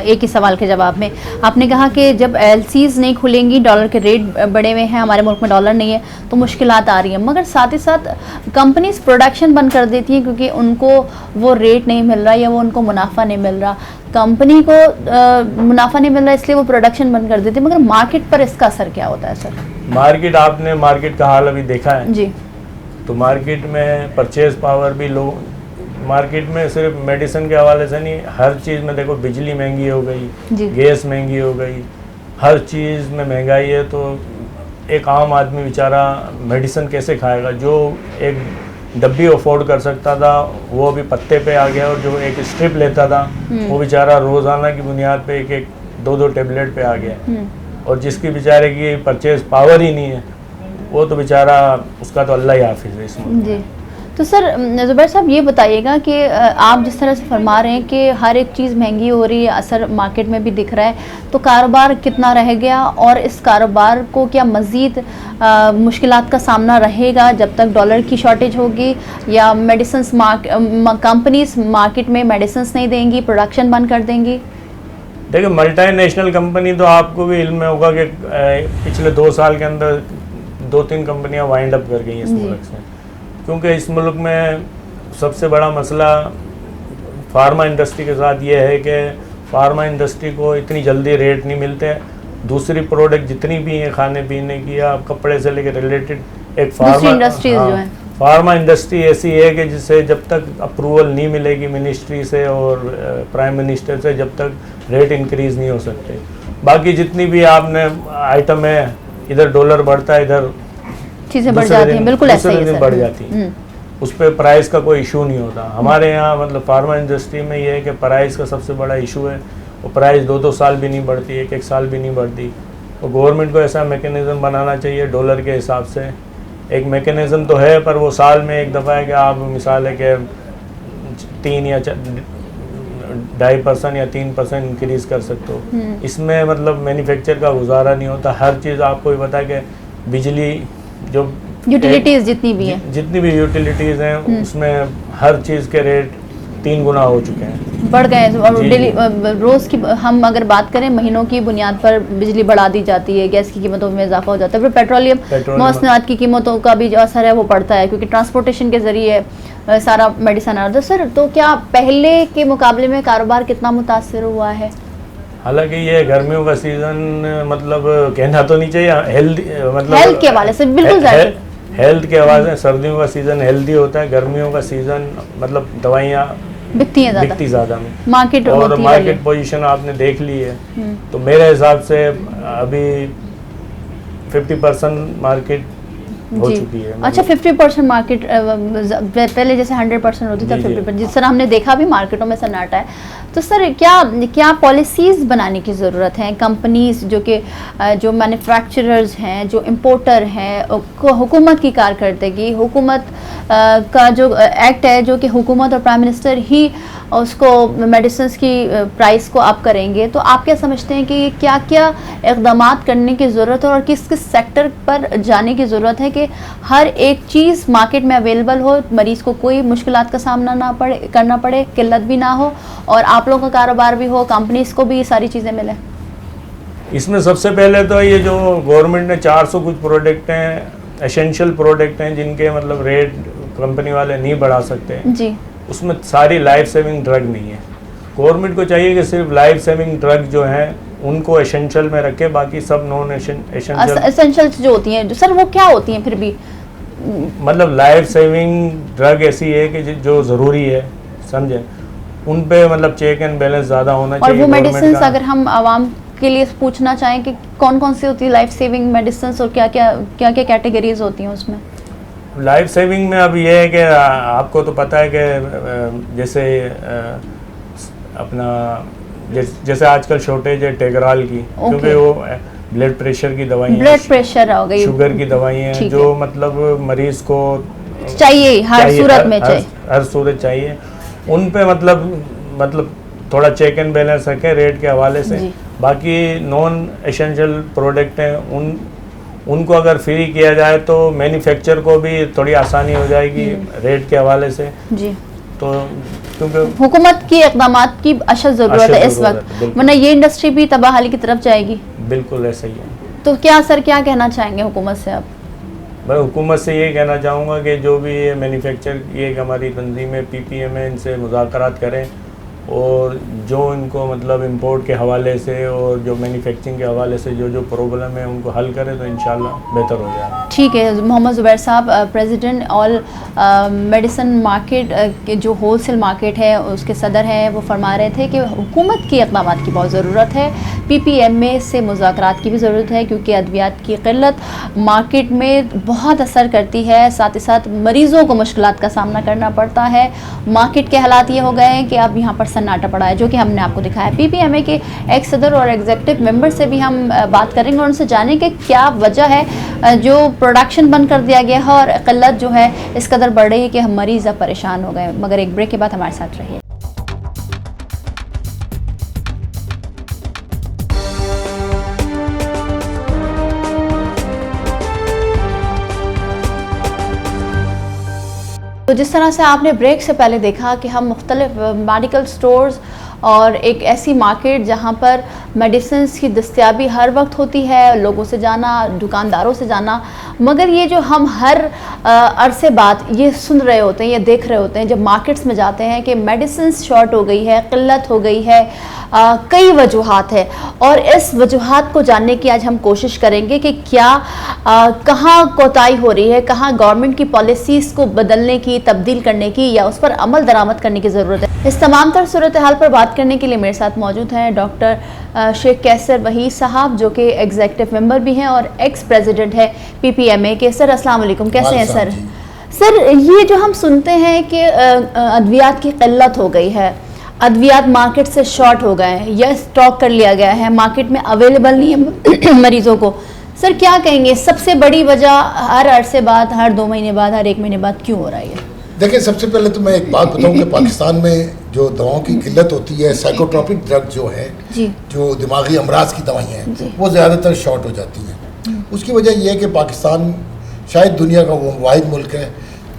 एक ही सवाल के जवाब में। आपने कहा कि जब एलसीज नहीं खुलेंगी, डॉलर के रेट बढ़े हुए हैं, हमारे मुल्क में डॉलर नहीं है तो मुश्किलात आ रही हैं, मगर साथ ही साथ कंपनीज प्रोडक्शन बंद कर देती हैं क्योंकि उनको वो रेट नहीं मिल रहा या वो उनको मुनाफा नहीं मिल रहा। कंपनी को मुनाफा नहीं मिल रहा इसलिए वो प्रोडक्शन बंद कर देती है, मगर मार्केट पर इसका असर क्या होता है सर? आपने मार्केट का हाल अभी देखा है जी, तो मार्केट में परचेज पावर भी लो, मार्केट में सिर्फ मेडिसिन के हवाले से नहीं, हर चीज़ में देखो, बिजली महंगी हो गई, गैस महंगी हो गई, हर चीज़ में महंगाई है। तो एक आम आदमी बेचारा मेडिसिन कैसे खाएगा? जो एक डब्बी अफोर्ड कर सकता था वो अभी पत्ते पे आ गया, और जो एक स्ट्रिप लेता था वो बेचारा रोज़ाना की बुनियाद पे 1-1, 2-2 टेबलेट पे आ गया। और जिसकी बेचारे की परचेज पावर ही नहीं है वो तो बेचारा, उसका तो अल्लाह ही हाफिज़ है इसमें। जी, तो सर ज़ुबैर साहब ये बताइएगा कि आप जिस तरह से फरमा रहे हैं कि हर एक चीज़ महंगी हो रही है, असर मार्केट में भी दिख रहा है, तो कारोबार कितना रह गया और इस कारोबार को क्या मज़ीद मुश्किलात का सामना रहेगा जब तक डॉलर की शॉर्टेज होगी, या मेडिसिन कंपनीज मार्केट में मेडिसिन नहीं देंगी, प्रोडक्शन बंद कर देंगी? देखिए, मल्टीनेशनल कंपनी तो आपको भी इल्म में होगा कि पिछले 2 साल के अंदर 2-3 कंपनियां वाइंड अप कर गई हैं इस मुल्क से, क्योंकि इस मुल्क में सबसे बड़ा मसला फार्मा इंडस्ट्री के साथ ये है कि फार्मा इंडस्ट्री को इतनी जल्दी रेट नहीं मिलते। दूसरी प्रोडक्ट जितनी भी हैं, खाने पीने की या कपड़े से लेकर रिलेटेड, एक फार्मा इंडस्ट्री ऐसी है कि जिसे जब तक अप्रूवल नहीं मिलेगी मिनिस्ट्री से और प्राइम मिनिस्टर से, जब तक रेट इंक्रीज़ नहीं हो सकते। बाकी जितनी भी आपने आइटम है, इधर डॉलर बढ़ता है, इधर चीज़ें बढ़ जाती हैं, बिल्कुल ऐसा ही है, बढ़ जाती है, उस पर प्राइस का कोई इशू नहीं होता। हमारे यहाँ मतलब फार्मा इंडस्ट्री में ये है कि प्राइस का सबसे बड़ा इशू है, वो प्राइस 2-2 साल भी नहीं बढ़ती, 1-1 साल भी नहीं बढ़ती। तो गवर्नमेंट को ऐसा मैकेनिज़्म बनाना चाहिए डॉलर के हिसाब से। एक मैकेनिज़्म तो है पर वो साल में एक दफ़ा है कि आप मिसाल है कि 3 या 2.5% या 3% इंक्रीज़ कर सकते हो। इसमें मतलब मैन्युफैक्चर का गुजारा नहीं होता। हर चीज़ आपको ही पता है कि बिजली जो यूटिलिटीज़ जितनी भी हैं यूटिलिटीज़ हैं उसमें हर चीज़ के रेट 3 गुना हो चुके हैं, बढ़ गए हैं। और जी, डेली रोज़ की हम अगर बात करें महीनों की बुनियाद पर बिजली बढ़ा दी जाती है, गैस की कीमतों में इजाफा हो जाता है, फिर पेट्रोलियम मौसमियात की कीमतों का भी जो असर है वो पड़ता है, क्योंकि ट्रांसपोर्टेशन के ज़रिए सारा मेडिसिन आ रहा है। सर, तो क्या पहले के मुकाबले में कारोबार कितना मुतासर हुआ है? हालांकि ये गर्मियों का सीज़न मतलब कहना तो नहीं चाहिए, मतलब हेल्थ के हवाले से बिल्कुल जाहिर। हेल्थ के हवाले से सर्दियों का सीज़न हेल्दी होता है, गर्मियों का सीज़न मतलब दवाइयाँ बिकती हैं बिकती ज़्यादा में, मार्केट और होती मार्केट पोजीशन आपने देख ली है। तो मेरे हिसाब से अभी 50% मार्केट हो चुकी है। अच्छा, 50% मार्केट पहले जैसे 100% होती था, 50%, जिस तरह हमने देखा भी मार्केटों में सन्नाटा है। तो सर, क्या पॉलिसीज़ बनाने की ज़रूरत है? कंपनीज जो मैन्युफैक्चरर्स हैं, जो इंपोर्टर हैं, हुकूमत की कारकर्दगी, हुकूमत का जो एक्ट है, जो कि हुकूमत और प्राइम मिनिस्टर ही उसको मेडिसिन्स की प्राइस को अप करेंगे, तो आप क्या समझते हैं कि क्या क्या इक़दामात करने की ज़रूरत है और किस किस सेक्टर पर जाने की ज़रूरत है कि हर एक चीज़ मार्केट में अवेलेबल हो, मरीज़ को कोई मुश्किलात का सामना ना करना पड़े, किल्लत भी ना हो, और आप लोगों का कारोबार भी हो, कंपनीज़ को भी सारी चीज़ें मिलें? इसमें सबसे पहले तो ये जो गवर्नमेंट ने 400 कुछ प्रोडक्ट हैं, एसेंशियल प्रोडक्ट हैं, जिनके मतलब रेट कंपनी वाले नहीं बढ़ा सकते जी, उसमें सारी लाइफ सेविंग ड्रग नहीं है। गवर्नमेंट को चाहिए कि सिर्फ लाइफ सेविंग ड्रग जो हैं उनको एसेंशियल में रखे, बाकी सब नॉन एसेंशियल्स जो होती हैं सर, वो क्या होती हैं फिर भी? मतलब लाइफ सेविंग ड्रग ऐसी है कि जो ज़रूरी है, समझे, उन पे मतलब चेक एंड बैलेंस ज़्यादा होना और चाहिए। वो मेडिसिन अगर हम आवाम के लिए पूछना चाहें कि कौन कौन सी होती है लाइफ सेविंग मेडिसिन और क्या क्या कैटेगरीज होती हैं उसमें? लाइफ सेविंग में अब ये है कि आपको तो पता है कि जैसे अपना जैसे आजकल शॉर्टेज है टेगराल की, क्योंकि वो ब्लड प्रेशर की दवाई, ब्लड प्रेशर हो गई, शुगर की दवाई है, जो मतलब मरीज को चाहिए हर सूरत में, हर सूरत चाहिए। उन पे मतलब थोड़ा चेक एंड बैलेंस रखें रेट के हवाले से। बाकी नॉन एसेंशियल प्रोडक्ट हैं, उनको अगर फ्री किया जाए तो मैन्युफैक्चर को भी थोड़ी आसानी हो जाएगी रेट के हवाले से जी। तो क्योंकि हुकूमत की इक़दामात की अशद ज़रूरत है इस वक्त, वरना ये इंडस्ट्री भी तबाही की तरफ जाएगी। बिल्कुल ऐसा ही है। तो क्या सर, क्या कहना चाहेंगे हुकूमत से आप? मैं हुकूमत से ये कहना चाहूँगा कि जो भी ये मैन्युफैक्चर ये हमारी तंजीमें PPM है, इनसे मुज़ाकरात करें, और जो इनको मतलब इंपोर्ट के हवाले से और जो मैन्युफैक्चरिंग के हवाले से जो प्रॉब्लम है उनको हल करें तो इंशाल्लाह बेहतर हो जाएगा। ठीक है। मोहम्मद ज़ुबैर साहब, प्रेसिडेंट ऑल मेडिसिन मार्केट के जो होलसेल मार्केट है उसके सदर हैं, वो फरमा रहे थे कि हुकूमत की इक़दामात की बहुत ज़रूरत है, PPMA से मुज़ाकरात की भी ज़रूरत है, क्योंकि अद्वियात की क़िल्लत मार्केट में बहुत असर करती है, साथ ही साथ मरीज़ों को मुश्किलात का सामना करना पड़ता है। मार्केट के हालात ये हो गए हैं कि अब यहाँ पर सन्नाटा पड़ा है, जो कि हमने आपको दिखाया। PPMA के एक्स सदर और एग्जीक्यूटिव मेंबर से भी हम बात करेंगे और उनसे जानेंगे क्या वजह है जो प्रोडक्शन बंद कर दिया गया है और क़िल्लत जो है इस कदर बढ़ रही है कि हम मरीज़ अब परेशान हो गए। मगर एक ब्रेक के बाद हमारे साथ रहिए। तो जिस तरह से आपने ब्रेक से पहले देखा कि हम मुख्तलिफ मेडिकल स्टोर्स और एक ऐसी मार्केट जहाँ पर मेडिसिन्स की दस्तयाबी हर वक्त होती है, लोगों से जाना, दुकानदारों से जाना, मगर ये जो हम हर अरसे बाद ये सुन रहे होते हैं, ये देख रहे होते हैं जब मार्केट्स में जाते हैं कि मेडिसिन्स शॉर्ट हो गई है, क़िल्लत हो गई है, कई वजूहात है। और इस वजूहात को जानने की आज हम कोशिश करेंगे कि क्या कहाँ कोताही हो रही है, कहाँ गवर्नमेंट की पॉलिसीज़ को बदलने की, तब्दील करने की या उस पर अमल दरामद करने की ज़रूरत है। इस तमाम तर सूरत हाल पर बात करने के लिए मेरे साथ मौजूद हैं डॉक्टर शेख कैसर वहीद साहब, जो कि एग्जीक्यूटिव मेंबर भी हैं और एक्स प्रेसिडेंट है PPMA के। सर अस्सलाम वालेकुम, कैसे हैं सर? सर, ये जो हम सुनते हैं कि अद्वियात की क़िल्लत हो गई है, अद्वियात मार्केट से शॉर्ट हो गए हैं या स्टॉक कर लिया गया है, मार्केट में अवेलेबल नहीं है मरीज़ों को, सर क्या कहेंगे सबसे बड़ी वजह हर अरसे बाद, हर 2 महीने बाद, हर 1 महीने बाद क्यों हो रहा है? देखिए, सबसे पहले तो मैं एक बात बताऊं कि पाकिस्तान में जो दवाओं की किल्लत होती है, साइकोट्रोपिक ड्रग जो है जी, जो दिमागी अमराज की दवाइयाँ हैं, वो ज़्यादातर शॉर्ट हो जाती हैं। उसकी वजह यह है कि पाकिस्तान शायद दुनिया का वो वाहिद मुल्क है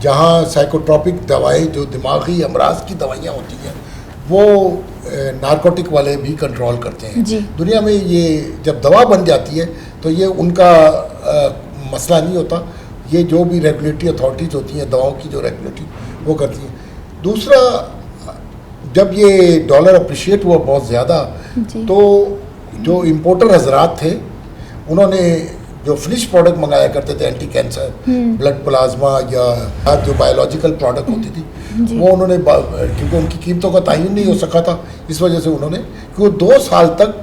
जहाँ साइकोट्रॉपिक दवाएं जो दिमागी अमराज की दवाइयाँ होती हैं वो नारकोटिक वाले भी कंट्रोल करते हैं। दुनिया में ये जब दवा बन जाती है तो ये उनका मसला नहीं होता, ये जो भी रेगुलेटरी अथॉरिटीज़ होती हैं दवाओं की जो रेगुलेटरी वो करती हैं। दूसरा, जब ये डॉलर अप्रिशिएट हुआ बहुत ज़्यादा तो जो इम्पोर्टर हजरात थे उन्होंने जो फिनिश प्रोडक्ट मंगाया करते थे, एंटी कैंसर, ब्लड प्लाज्मा या जो बायोलॉजिकल प्रोडक्ट होती थी, वो उन्होंने क्योंकि उनकी कीमतों का तयन नहीं हो सका था, इस वजह से उन्होंने, क्योंकि 2 साल तक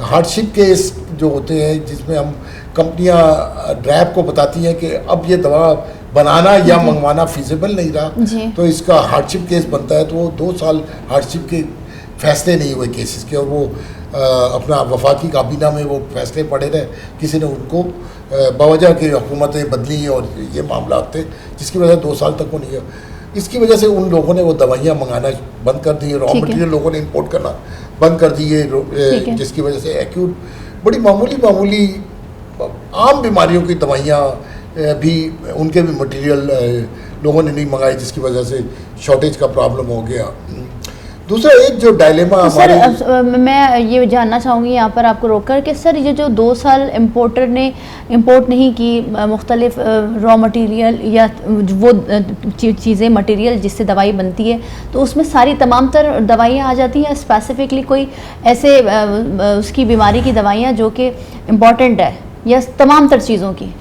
हार्डशिप केस जो होते हैं जिसमें हम कंपनियां ड्रैब को बताती हैं कि अब ये दवा बनाना या मंगवाना फिजिबल नहीं रहा तो इसका हार्डशिप केस बनता है, तो वो 2 साल हार्डशिप के फैसले नहीं हुए केसेस के, और वो अपना वफाकी काबीना में वो फैसले पड़े रहे, किसी ने उनको बवजह की हुकूमतें बदली और ये मामला थे जिसकी वजह से 2 साल तक वो नहीं है। इसकी वजह से उन लोगों ने वो दवाइयाँ मंगाना बंद कर दी, रॉ मटेरियल लोगों ने इंपोर्ट करना बंद कर दिए, जिसकी वजह से एक्यूट बड़ी मामूली आम बीमारियों की दवाइयाँ भी उनके भी मटेरियल लोगों ने नहीं मंगाए, जिसकी वजह से शॉर्टेज का प्रॉब्लम हो गया। दूसरा एक जो डायलेमा तो सर मैं ये जानना चाहूँगी यहाँ पर आपको रोककर कि सर ये जो 2 साल इम्पोर्टर ने इम्पोर्ट नहीं की मुख्तलिफ रॉ मटेरियल या वो चीज़ें मटेरियल जिससे दवाई बनती है, तो उसमें सारी तमाम तर दवाइयाँ आ जाती हैं, स्पेसिफिकली कोई ऐसे उसकी बीमारी की दवाइयाँ जो कि इम्पॉर्टेंट है या तमाम तर चीज़ों की?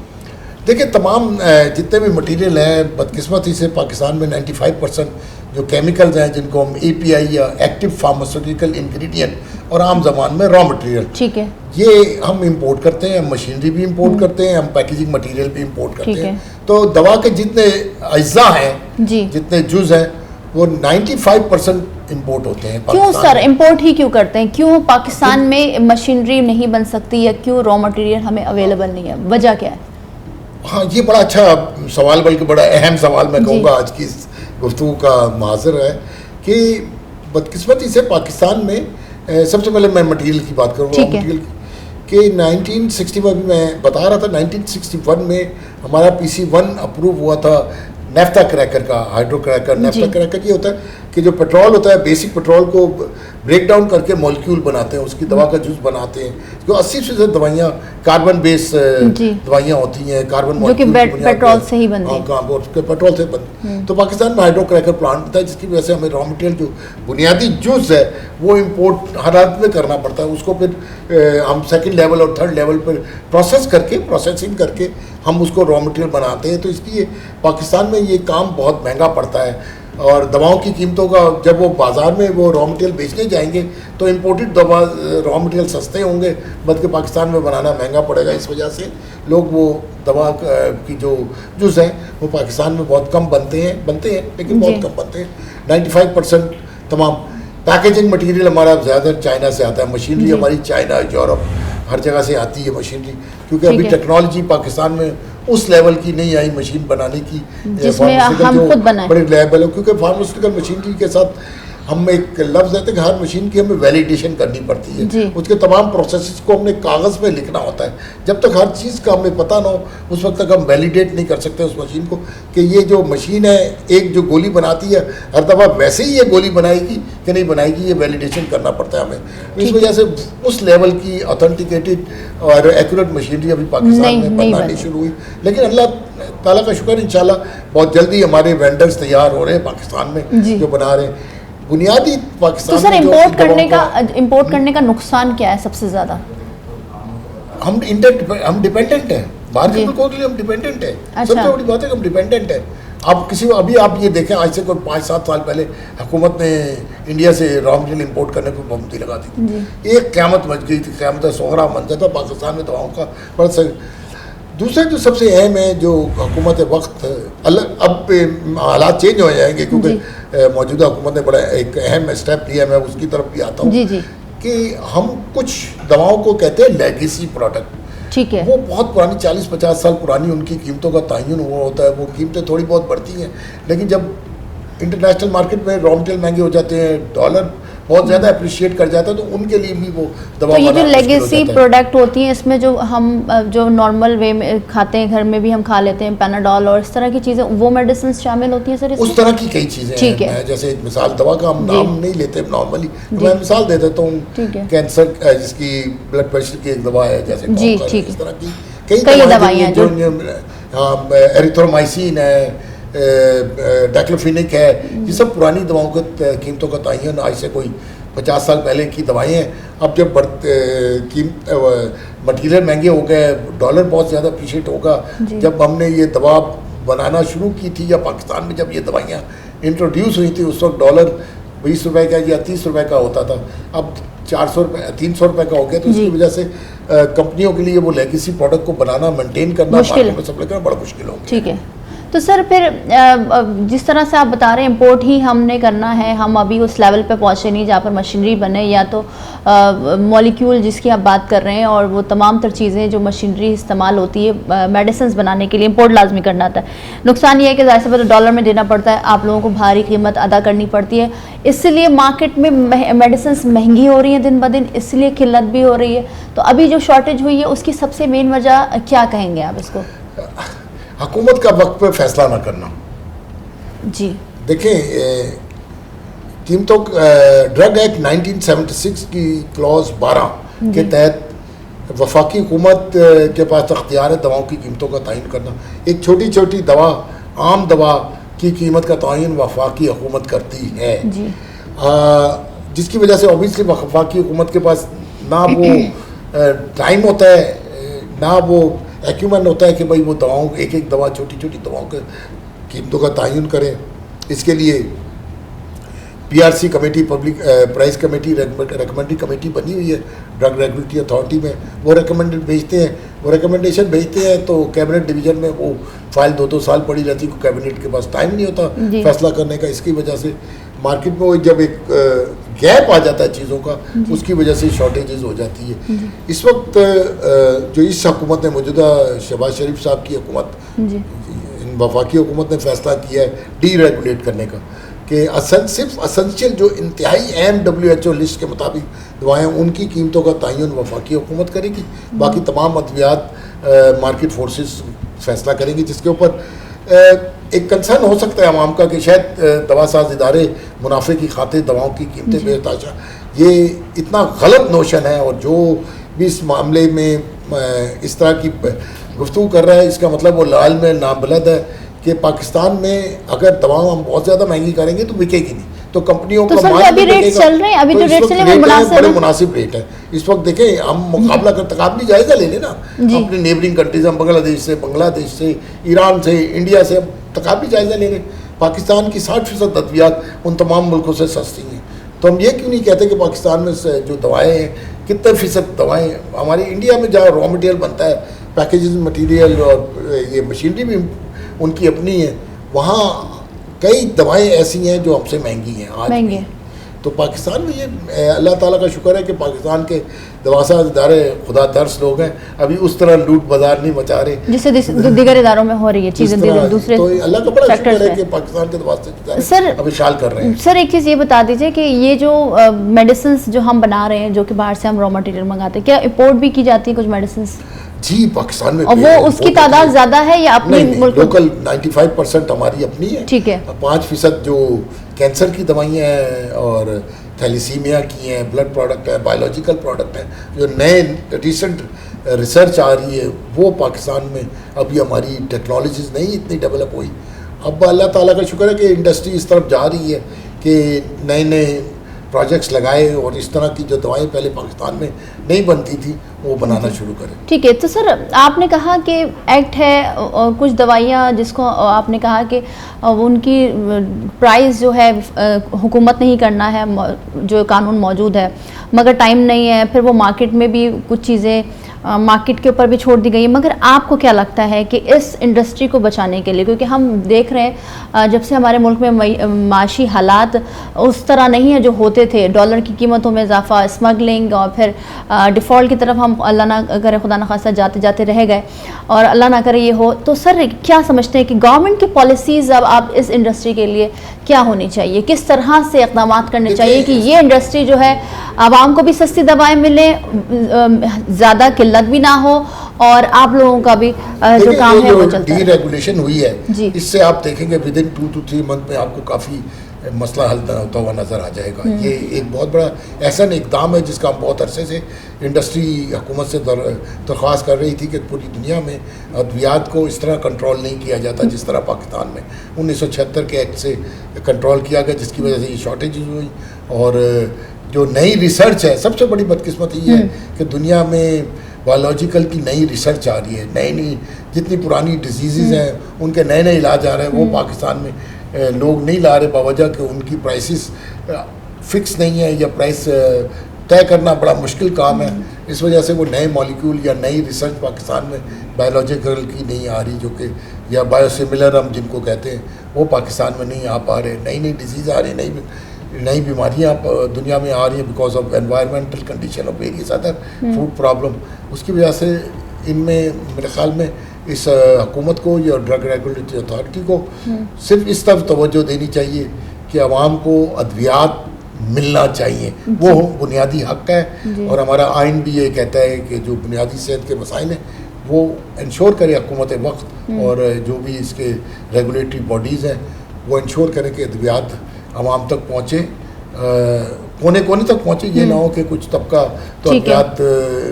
देखिए, तमाम जितने भी मटेरियल हैं, बदकिस्मती से पाकिस्तान में 95% जो केमिकल्स हैं जिनको हम API या एक्टिव फार्मास्यूटिकल इंग्रेडिएंट और आम जबान में रॉ मटेरियल, ठीक है, ये हम इंपोर्ट करते हैं, हम मशीनरी भी इंपोर्ट करते हैं, हम पैकेजिंग मटेरियल भी इंपोर्ट करते हैं। तो दवा के जितने अज्जा हैं, जितने जुज हैं, वो 95% इंपोर्ट होते हैं। क्यों सर इंपोर्ट ही क्यों करते हैं? क्यों पाकिस्तान में मशीनरी नहीं बन सकती या क्यों रॉ मटेरियल हमें अवेलेबल नहीं है? वजह क्या है? हाँ, ये बड़ा अच्छा सवाल, बल्कि बड़ा अहम सवाल मैं कहूँगा आज की गुफ्तगू का माजर है कि बदकिस्मती से पाकिस्तान में सबसे पहले मैं मटेरियल की बात करूँगा, मटेरियल कि 1961 में बता रहा था, 1961 में हमारा PC1 अप्रूव हुआ था नेफ्था क्रैकर का, हाइड्रो क्रैकर। नेफ्था क्रैकर ये होता है कि जो पेट्रोल होता है, बेसिक पेट्रोल को ब्रेक डाउन करके मॉलिक्यूल बनाते हैं, उसकी दवा का जूस बनाते हैं, जो 80% दवाइयाँ कार्बन बेस दवाइयाँ होती हैं, कार्बन जो कि पेट्रोल से ही बनती हैं, पेट्रोल से बनती। तो पाकिस्तान में हाइड्रो क्रैकर प्लांट होता है, जिसकी वजह से हमें रॉ मटेरियल जो बुनियादी जूस है वो इम्पोर्ट हर हालत में करना पड़ता है। उसको फिर हम 2nd लेवल और 3rd लेवल पर प्रोसेसिंग करके हम उसको रॉ मटेरियल बनाते हैं। तो इसलिए पाकिस्तान में ये काम बहुत महंगा पड़ता है, और दवाओं की कीमतों का जब वो बाज़ार में वो रॉ मटेरियल बेचने जाएंगे तो इंपोर्टेड दवा रॉ मटेरियल सस्ते होंगे, बल्कि पाकिस्तान में बनाना महंगा पड़ेगा। इस वजह से लोग वो दवा की जो जुज़ हैं वो पाकिस्तान में बहुत कम बनते हैं लेकिन बहुत कम बनते हैं। 95% तमाम पैकेजिंग मटेरियल हमारा ज़्यादा चाइना से आता है, मशीनरी हमारी चाइना, यूरोप, हर जगह से आती है मशीनरी, क्योंकि अभी टेक्नोलॉजी पाकिस्तान में उस लेवल की नहीं आई मशीन बनाने की जिसमें हम खुद बनाएं, बड़े लेवल, क्योंकि फार्मास्यूटिकल मशीनरी के साथ हम एक लफ्ज़ है कि हर मशीन की हमें वैलिडेशन करनी पड़ती है, उसके तमाम प्रोसेसेस को हमने कागज़ पे लिखना होता है। जब तक हर चीज़ का हमें पता ना हो उस वक्त तक हम वैलिडेट नहीं कर सकते उस मशीन को कि ये जो मशीन है एक जो गोली बनाती है हर दफ़ा वैसे ही ये गोली बनाएगी कि नहीं बनाएगी, ये वैलिडेशन करना पड़ता है हमें। इस वजह से उस लेवल की ऑथेंटिकेटेड और एक्यूरेट मशीनरी अभी पाकिस्तान में बनानी शुरू हुई, लेकिन अल्लाह ताला का शुक्र, इंशाल्लाह बहुत जल्दी हमारे वेंडर्स तैयार हो रहे हैं पाकिस्तान में जो बना रहे हैं बुनियादी पाकिस्तान। तो सर इंपोर्ट करने का नुकसान क्या है सबसे ज़्यादा? हम डिपेंडेंट हैं, बाहर के मुल्कों के लिए हम डिपेंडेंट हैं। सबसे बड़ी बात है कि हम डिपेंडेंट हैं। अब अभी आप ये देखें, आज से कोई 5-7 साल पहले हुकूमत ने इंडिया से रॉ मटेरियल इंपोर्ट करने पर पाबंदी लगा दी थी, एक क़यामत मच गई थी, क़यामत सोहरा मंजर था पाकिस्तान में दवाओं का। पर दूसरा जो सबसे अहम है, जो हुकूमत वक्त अब हालात चेंज हो जाएंगे क्योंकि मौजूदा हुकूमत ने बड़ा एक अहम स्टेप लिया, मैं उसकी तरफ भी आता हूँ कि हम कुछ दवाओं को कहते हैं लेगेसी प्रोडक्ट, ठीक है, वो बहुत पुरानी 40-50 साल पुरानी उनकी कीमतों का तयन हुआ होता है, वो कीमतें थोड़ी बहुत बढ़ती हैं, लेकिन जब इंटरनेशनल मार्केट में रॉ मटेरियल महंगे हो जाते हैं, डॉलर बहुत ज़्यादा अप्रिशिएट कर जाता है, तो उनके लिए भी वो दवा तो ये जो बनाना मुश्किल हो लेगेसी जाता है। प्रोडक्ट होती हैं इसमें जो हम जो नॉर्मल वे में खाते हैं, घर में भी हम खा लेते हैं, पैनाडॉल और इस तरह की चीज़ें, वो मेडिसिन शामिल होती हैं सर इसमें? उस तरह की कई चीज़ें ठीक हैं। है। मैं जैसे एक मिसाल, दवा का हम जी। नाम नहीं लेते नॉर्मली, तो जी। मैं मिसाल दे देता हूँ। ठीक है। कैंसर जिसकी ब्लड प्रेशर की एक दवा है, जैसे जी, कॉपर है, ठीक इस है। तरह की कई दवाइयाँ जो एरिथ्रोमाइसिन है, डाइक्लोफिनिक है, ये सब पुरानी दवाओं के कीमतों का तयन आज से कोई 50 साल पहले की दवाएं हैं। अब जब मटीरियल महंगे हो गए, डॉलर बहुत ज़्यादा अप्रिशिएट होगा, जब हमने ये दवा बनाना शुरू की थी, या पाकिस्तान में जब ये दवाइयाँ इंट्रोड्यूस हुई थी, उस वक्त डॉलर 20 रुपए का या 30 रुपए का होता था। अब 400 रुपये 300 रुपये का हो गया। तो इसकी वजह से कंपनियों के लिए वो लेगेसी प्रोडक्ट को बनाना, मेंटेन करना, मुश्किल मार्केट में सप्लाई करना बड़ा मुश्किल हो गया। ठीक है। तो सर फिर जिस तरह से आप बता रहे हैं इंपोर्ट ही हमने करना है, हम अभी उस लेवल पे पहुंचे नहीं जहाँ पर मशीनरी बने, या तो मॉलिक्यूल जिसकी आप बात कर रहे हैं और वो तमाम तर चीज़ें जो मशीनरी इस्तेमाल होती है मेडिसिन बनाने के लिए, इंपोर्ट लाजमी करना आता है। नुकसान ये है कि ज़ाहिर सी बात है डॉलर में देना पड़ता है, आप लोगों को भारी कीमत अदा करनी पड़ती है, इसलिए मार्केट में मेडिसिन महंगी हो रही हैं दिन ब दिन, इसलिए किल्लत भी हो रही है। तो अभी जो शॉर्टेज हुई है उसकी सबसे मेन वजह क्या कहेंगे आप इसको? हुकूमत का वक्त पे फैसला ना करना। जी देखें, कीमतों ड्रग एक्ट 1976 की क्लॉज 12 के तहत वफाकी हुकूमत के पास अख्तियार है दवाओं की कीमतों का तयन करना। एक छोटी छोटी दवा, आम दवा की कीमत का तयन वफाकी हुकूमत करती है जी। जिसकी वजह से ऑब्वियसली वफाकी हुकूमत के पास ना वो टाइम होता है, ना वो एक्यूमेंट होता है कि भाई वो दवाओं, एक एक दवा, छोटी छोटी दवाओं के कीमतों का तयन करें। इसके लिए PRC committee, public price committee, recommendatory committee बनी हुई है ड्रग रेगुलेटरी अथॉरिटी में। वो रिकमेंडेड भेजते हैं, वो रिकमेंडेशन भेजते हैं, तो कैबिनेट डिवीजन में वो फाइल 2-2 साल पड़ी रहती है, कैबिनेट के पास टाइम नहीं होता फैसला करने का। इसकी वजह से मार्केट में वो जब एक गैप आ जाता है चीज़ों का, उसकी वजह से शॉर्टेजेस हो जाती है। इस वक्त जो इस हुकूमत ने, मौजूदा शहबाज शरीफ साहब की हुकूमत, इन वफाकी हुकूमत ने फैसला किया है डी रेगुलेट करने का, कि सिर्फ असेंशियल जो इंतहाई अहम WHO लिस्ट के मुताबिक दवाएँ, उनकी कीमतों का तयन वफाकी हुकूमत करेगी। बाकी तमाम अद्वियात मार्केट फोर्सेस फैसला करेंगी, जिसके ऊपर एक कंसर्न हो सकता है आवाम का कि शायद दवा साज इदारे मुनाफे की खातिर दवाओं की कीमतें बेताशा, ये इतना गलत नोशन है। और जो भी इस मामले में इस तरह की गुफ्तगू कर रहा है, इसका मतलब वो लाल में नाबलद है कि पाकिस्तान में अगर दवाओं हम बहुत ज़्यादा महंगी करेंगे तो बिकेगी नहीं, तो कंपनियों तो का सर माल अभी नहीं रेट बिकेगा। चल रहे हैं, अभी तो जो इस रेट वक्त चले वो रेट है, मुनासिब बड़े है। मुनासिब रेट है इस वक्त। देखें, हम मुकाबला कर तकाबली जायज़ा ले लेना अपनी नेबरिंग कंट्रीज, हम बांग्लादेश से, ईरान से, इंडिया से तकाबली जायज़ा ले लें। पाकिस्तान की 60% अद्वियात उन तमाम मुल्कों से सस्ती हैं। तो हम ये क्यों नहीं कहते कि पाकिस्तान में जो दवाएँ हैं, कितने फ़ीसद दवाएँ हमारी इंडिया में जहाँ रॉ मटेरियल बनता है, पैकेजिंग मटेरियल और ये मशीनरी भी उनकी अपनी है, वहाँ कई दवाएं ऐसी हैं जो हमसे महंगी हैं आज भी। तो पाकिस्तान में ये अल्लाह ताला का शुक्र है कि पाकिस्तान के दवासा इदारे खुदा दर्स लोग हैं, अभी उस तरह लूट बाजार नहीं मचा रहे जिससे दीगर इदारों में हो रही है चीज़ें दूसरे। तो अल्लाह का बड़ा शुक्र है सेक्टर्स कि पाकिस्तान के दवासा इदारे सर अभी शाल कर रहे हैं। सर एक चीज़ ये बता दीजिए कि ये जो मेडिसिन जो हम बना रहे हैं, जो कि बाहर से हम रॉ मटेरियल मंगाते हैं, क्या इंपोर्ट भी की जाती है कुछ मेडिसिन? जी, पाकिस्तान में और वो उसकी तादाद ज़्यादा है या अपनी मुल्क? लोकल 95% हमारी अपनी है। ठीक है। 5% जो कैंसर की दवाइयाँ हैं और थैलीसीमिया की हैं, ब्लड प्रोडक्ट है, बायोलॉजिकल प्रोडक्ट है, जो नए रिसेंट रिसर्च आ रही है, वो पाकिस्तान में अभी हमारी टेक्नोलॉजीज़ नहीं इतनी डेवलप हुई। अब अल्लाह ताला का शुक्र है कि इंडस्ट्री इस तरफ जा रही है कि नए नए प्रोजेक्ट्स लगाए और इस तरह की जो दवाएं पहले पाकिस्तान में नहीं बनती थी वो बनाना शुरू करें। ठीक है। तो सर आपने कहा कि एक्ट है और कुछ दवाइयाँ जिसको आपने कहा कि उनकी प्राइस जो है हुकूमत नहीं करना है, जो कानून मौजूद है, मगर टाइम नहीं है, फिर वो मार्केट में भी कुछ चीज़ें मार्केट के ऊपर भी छोड़ दी गई है, मगर आपको क्या लगता है कि इस इंडस्ट्री को बचाने के लिए, क्योंकि हम देख रहे हैं जब से हमारे मुल्क में माशी हालात उस तरह नहीं है जो होते थे, डॉलर की कीमतों में इजाफा, स्मगलिंग और फिर डिफ़ॉल्ट की तरफ हम अल्लाह ना करे खुदा न खास्ता जाते जाते रह गए और अल्लाह ना करे ये हो, तो सर क्या समझते हैं कि गवर्नमेंट की पॉलिसीज़ अब आप इस इंडस्ट्री के लिए क्या होनी चाहिए, किस तरह से इक़दाम करने चाहिए कि ये इंडस्ट्री जो है आवाम को भी सस्ती दवाएं मिले, ज़्यादा किल्लत भी ना हो और आप लोगों का भी जो काम है वो चलता है। डीरेगुलेशन हुई है, जी। इससे आप देखेंगे विद इन 2 to 3 मंथ में आपको काफ़ी मसला हल होता हुआ नज़र आ जाएगा। ये एक बहुत बड़ा ऐसा इक़दाम है जिसका हम बहुत अरसे से इंडस्ट्री हुकूमत से दरख्वास्त कर रही थी कि पूरी दुनिया में अद्वियात को इस तरह कंट्रोल नहीं किया जाता जिस तरह पाकिस्तान में 1976 के एक्ट से कंट्रोल किया गया, जिसकी वजह से ये शॉर्टेज हुई। और जो नई रिसर्च है, सबसे बड़ी बदकिस्मती ये है कि दुनिया में बायोलॉजिकल की नई रिसर्च आ रही है, नई जितनी पुरानी डिजीज़ हैं उनके नए नए इलाज आ रहे हैं, वो पाकिस्तान में लोग नहीं ला रहे बावजह कि उनकी प्राइसेस फिक्स नहीं है या प्राइस तय करना बड़ा मुश्किल काम है। इस वजह से वो नए मॉलिक्यूल या नई रिसर्च पाकिस्तान में बायोलॉजिकल की नहीं आ रही, जो कि या बायोसिमिलर हम जिनको कहते हैं वो पाकिस्तान में नहीं आ पा रहे। नई नई डिजीज़ आ रही, नई बीमारियाँ दुनिया में आ रही हैं because of environmental condition of various other food problem. उसकी वजह से इनमें मेरे ख्याल में इस हुकूमत को या ड्रग रेगुलेटरी अथॉरिटी को सिर्फ इस तरफ तवज्जो देनी चाहिए कि आवाम को अद्वियात मिलना चाहिए, वो बुनियादी हक है। और हमारा आइन भी ये कहता है कि जो बुनियादी सेहत के मसाइल हैं वो इंश्योर करे हुकूमत वक्त और जो भी इसके रेगुलेटरी बॉडीज़ हैं वो इंश्योर करें कि अद्वियात आवाम तक पहुँचे, कोने कोने तक पहुँचे। ये ना हो कि कुछ तबका तो अद्वियात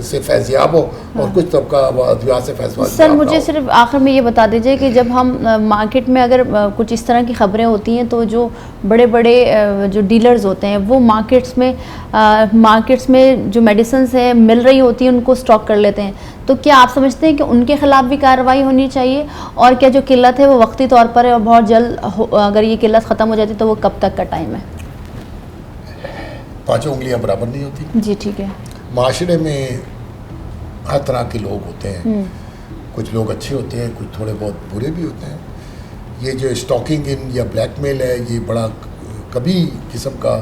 से फैज़याब हो और कुछ तबका अद्वियात से फैज़याब। सर मुझे सिर्फ आखिर में ये बता दीजिए कि जब हम मार्केट में अगर कुछ इस तरह की खबरें होती हैं तो जो बड़े बड़े जो डीलर्स होते हैं वो मार्केट्स में जो मेडिसिन्स हैं मिल रही होती हैं उनको स्टॉक कर लेते हैं, तो क्या आप समझते हैं कि उनके खिलाफ भी कार्रवाई होनी चाहिए? और क्या जो किल्लत है वो वक्ती तौर पर है और बहुत जल्द अगर ये किल्लत ख़त्म हो जाती तो वो कब तक का टाइम है? पांचों उंगलियां बराबर नहीं होती। जी ठीक है। माशरे में हर तरह के लोग होते हैं, कुछ लोग अच्छे होते हैं, कुछ थोड़े बहुत बुरे भी होते हैं। ये जो स्टॉकिंग इन या ब्लैकमेल है ये बड़ा कभी किस्म का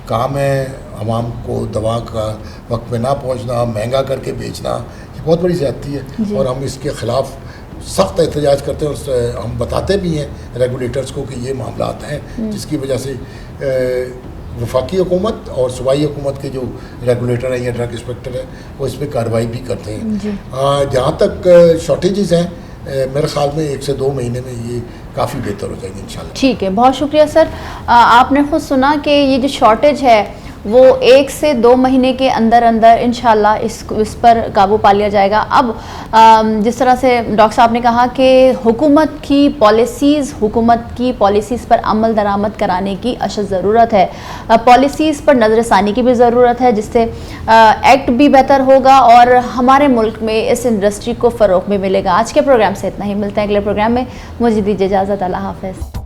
काम है। आवाम को दवा का वक्त में ना पहुंचना, महंगा करके बेचना, ये बहुत बड़ी ज़्यादती है और हम इसके ख़िलाफ़ सख्त एहतजाज करते हैं और हम बताते भी हैं रेगुलेटर्स को कि ये मामला हैं जिसकी वजह से वफाकी हुकूमत और सूबाई हुकूमत के जो रेगुलेटर हैं या ड्रग इंस्पेक्टर हैं वो इस पर कार्रवाई भी करते हैं। जहाँ तक शॉर्टेजेस हैं मेरे ख्याल में 1 से 2 महीने में ये काफ़ी बेहतर हो जाएंगे इंशाल्लाह। ठीक है, बहुत शुक्रिया सर। आपने खुद सुना कि ये जो शॉर्टेज है वो 1 से 2 महीने के अंदर अंदर इंशाल्लाह इस पर काबू पा लिया जाएगा। अब जिस तरह से डॉक्टर साहब ने कहा कि हुकूमत की पॉलिसीज़ पर अमल दरामद कराने की अशद ज़रूरत है, पॉलिसीज़ पर नज़रसानी की भी ज़रूरत है जिससे एक्ट भी बेहतर होगा और हमारे मुल्क में इस इंडस्ट्री को फ़रोग़ भी मिलेगा। आज के प्रोग्राम से इतना ही, मिलते हैं अगले प्रोग्राम में। मुझे दीजिए इजाज़त, अल्लाह हाफ़िज़।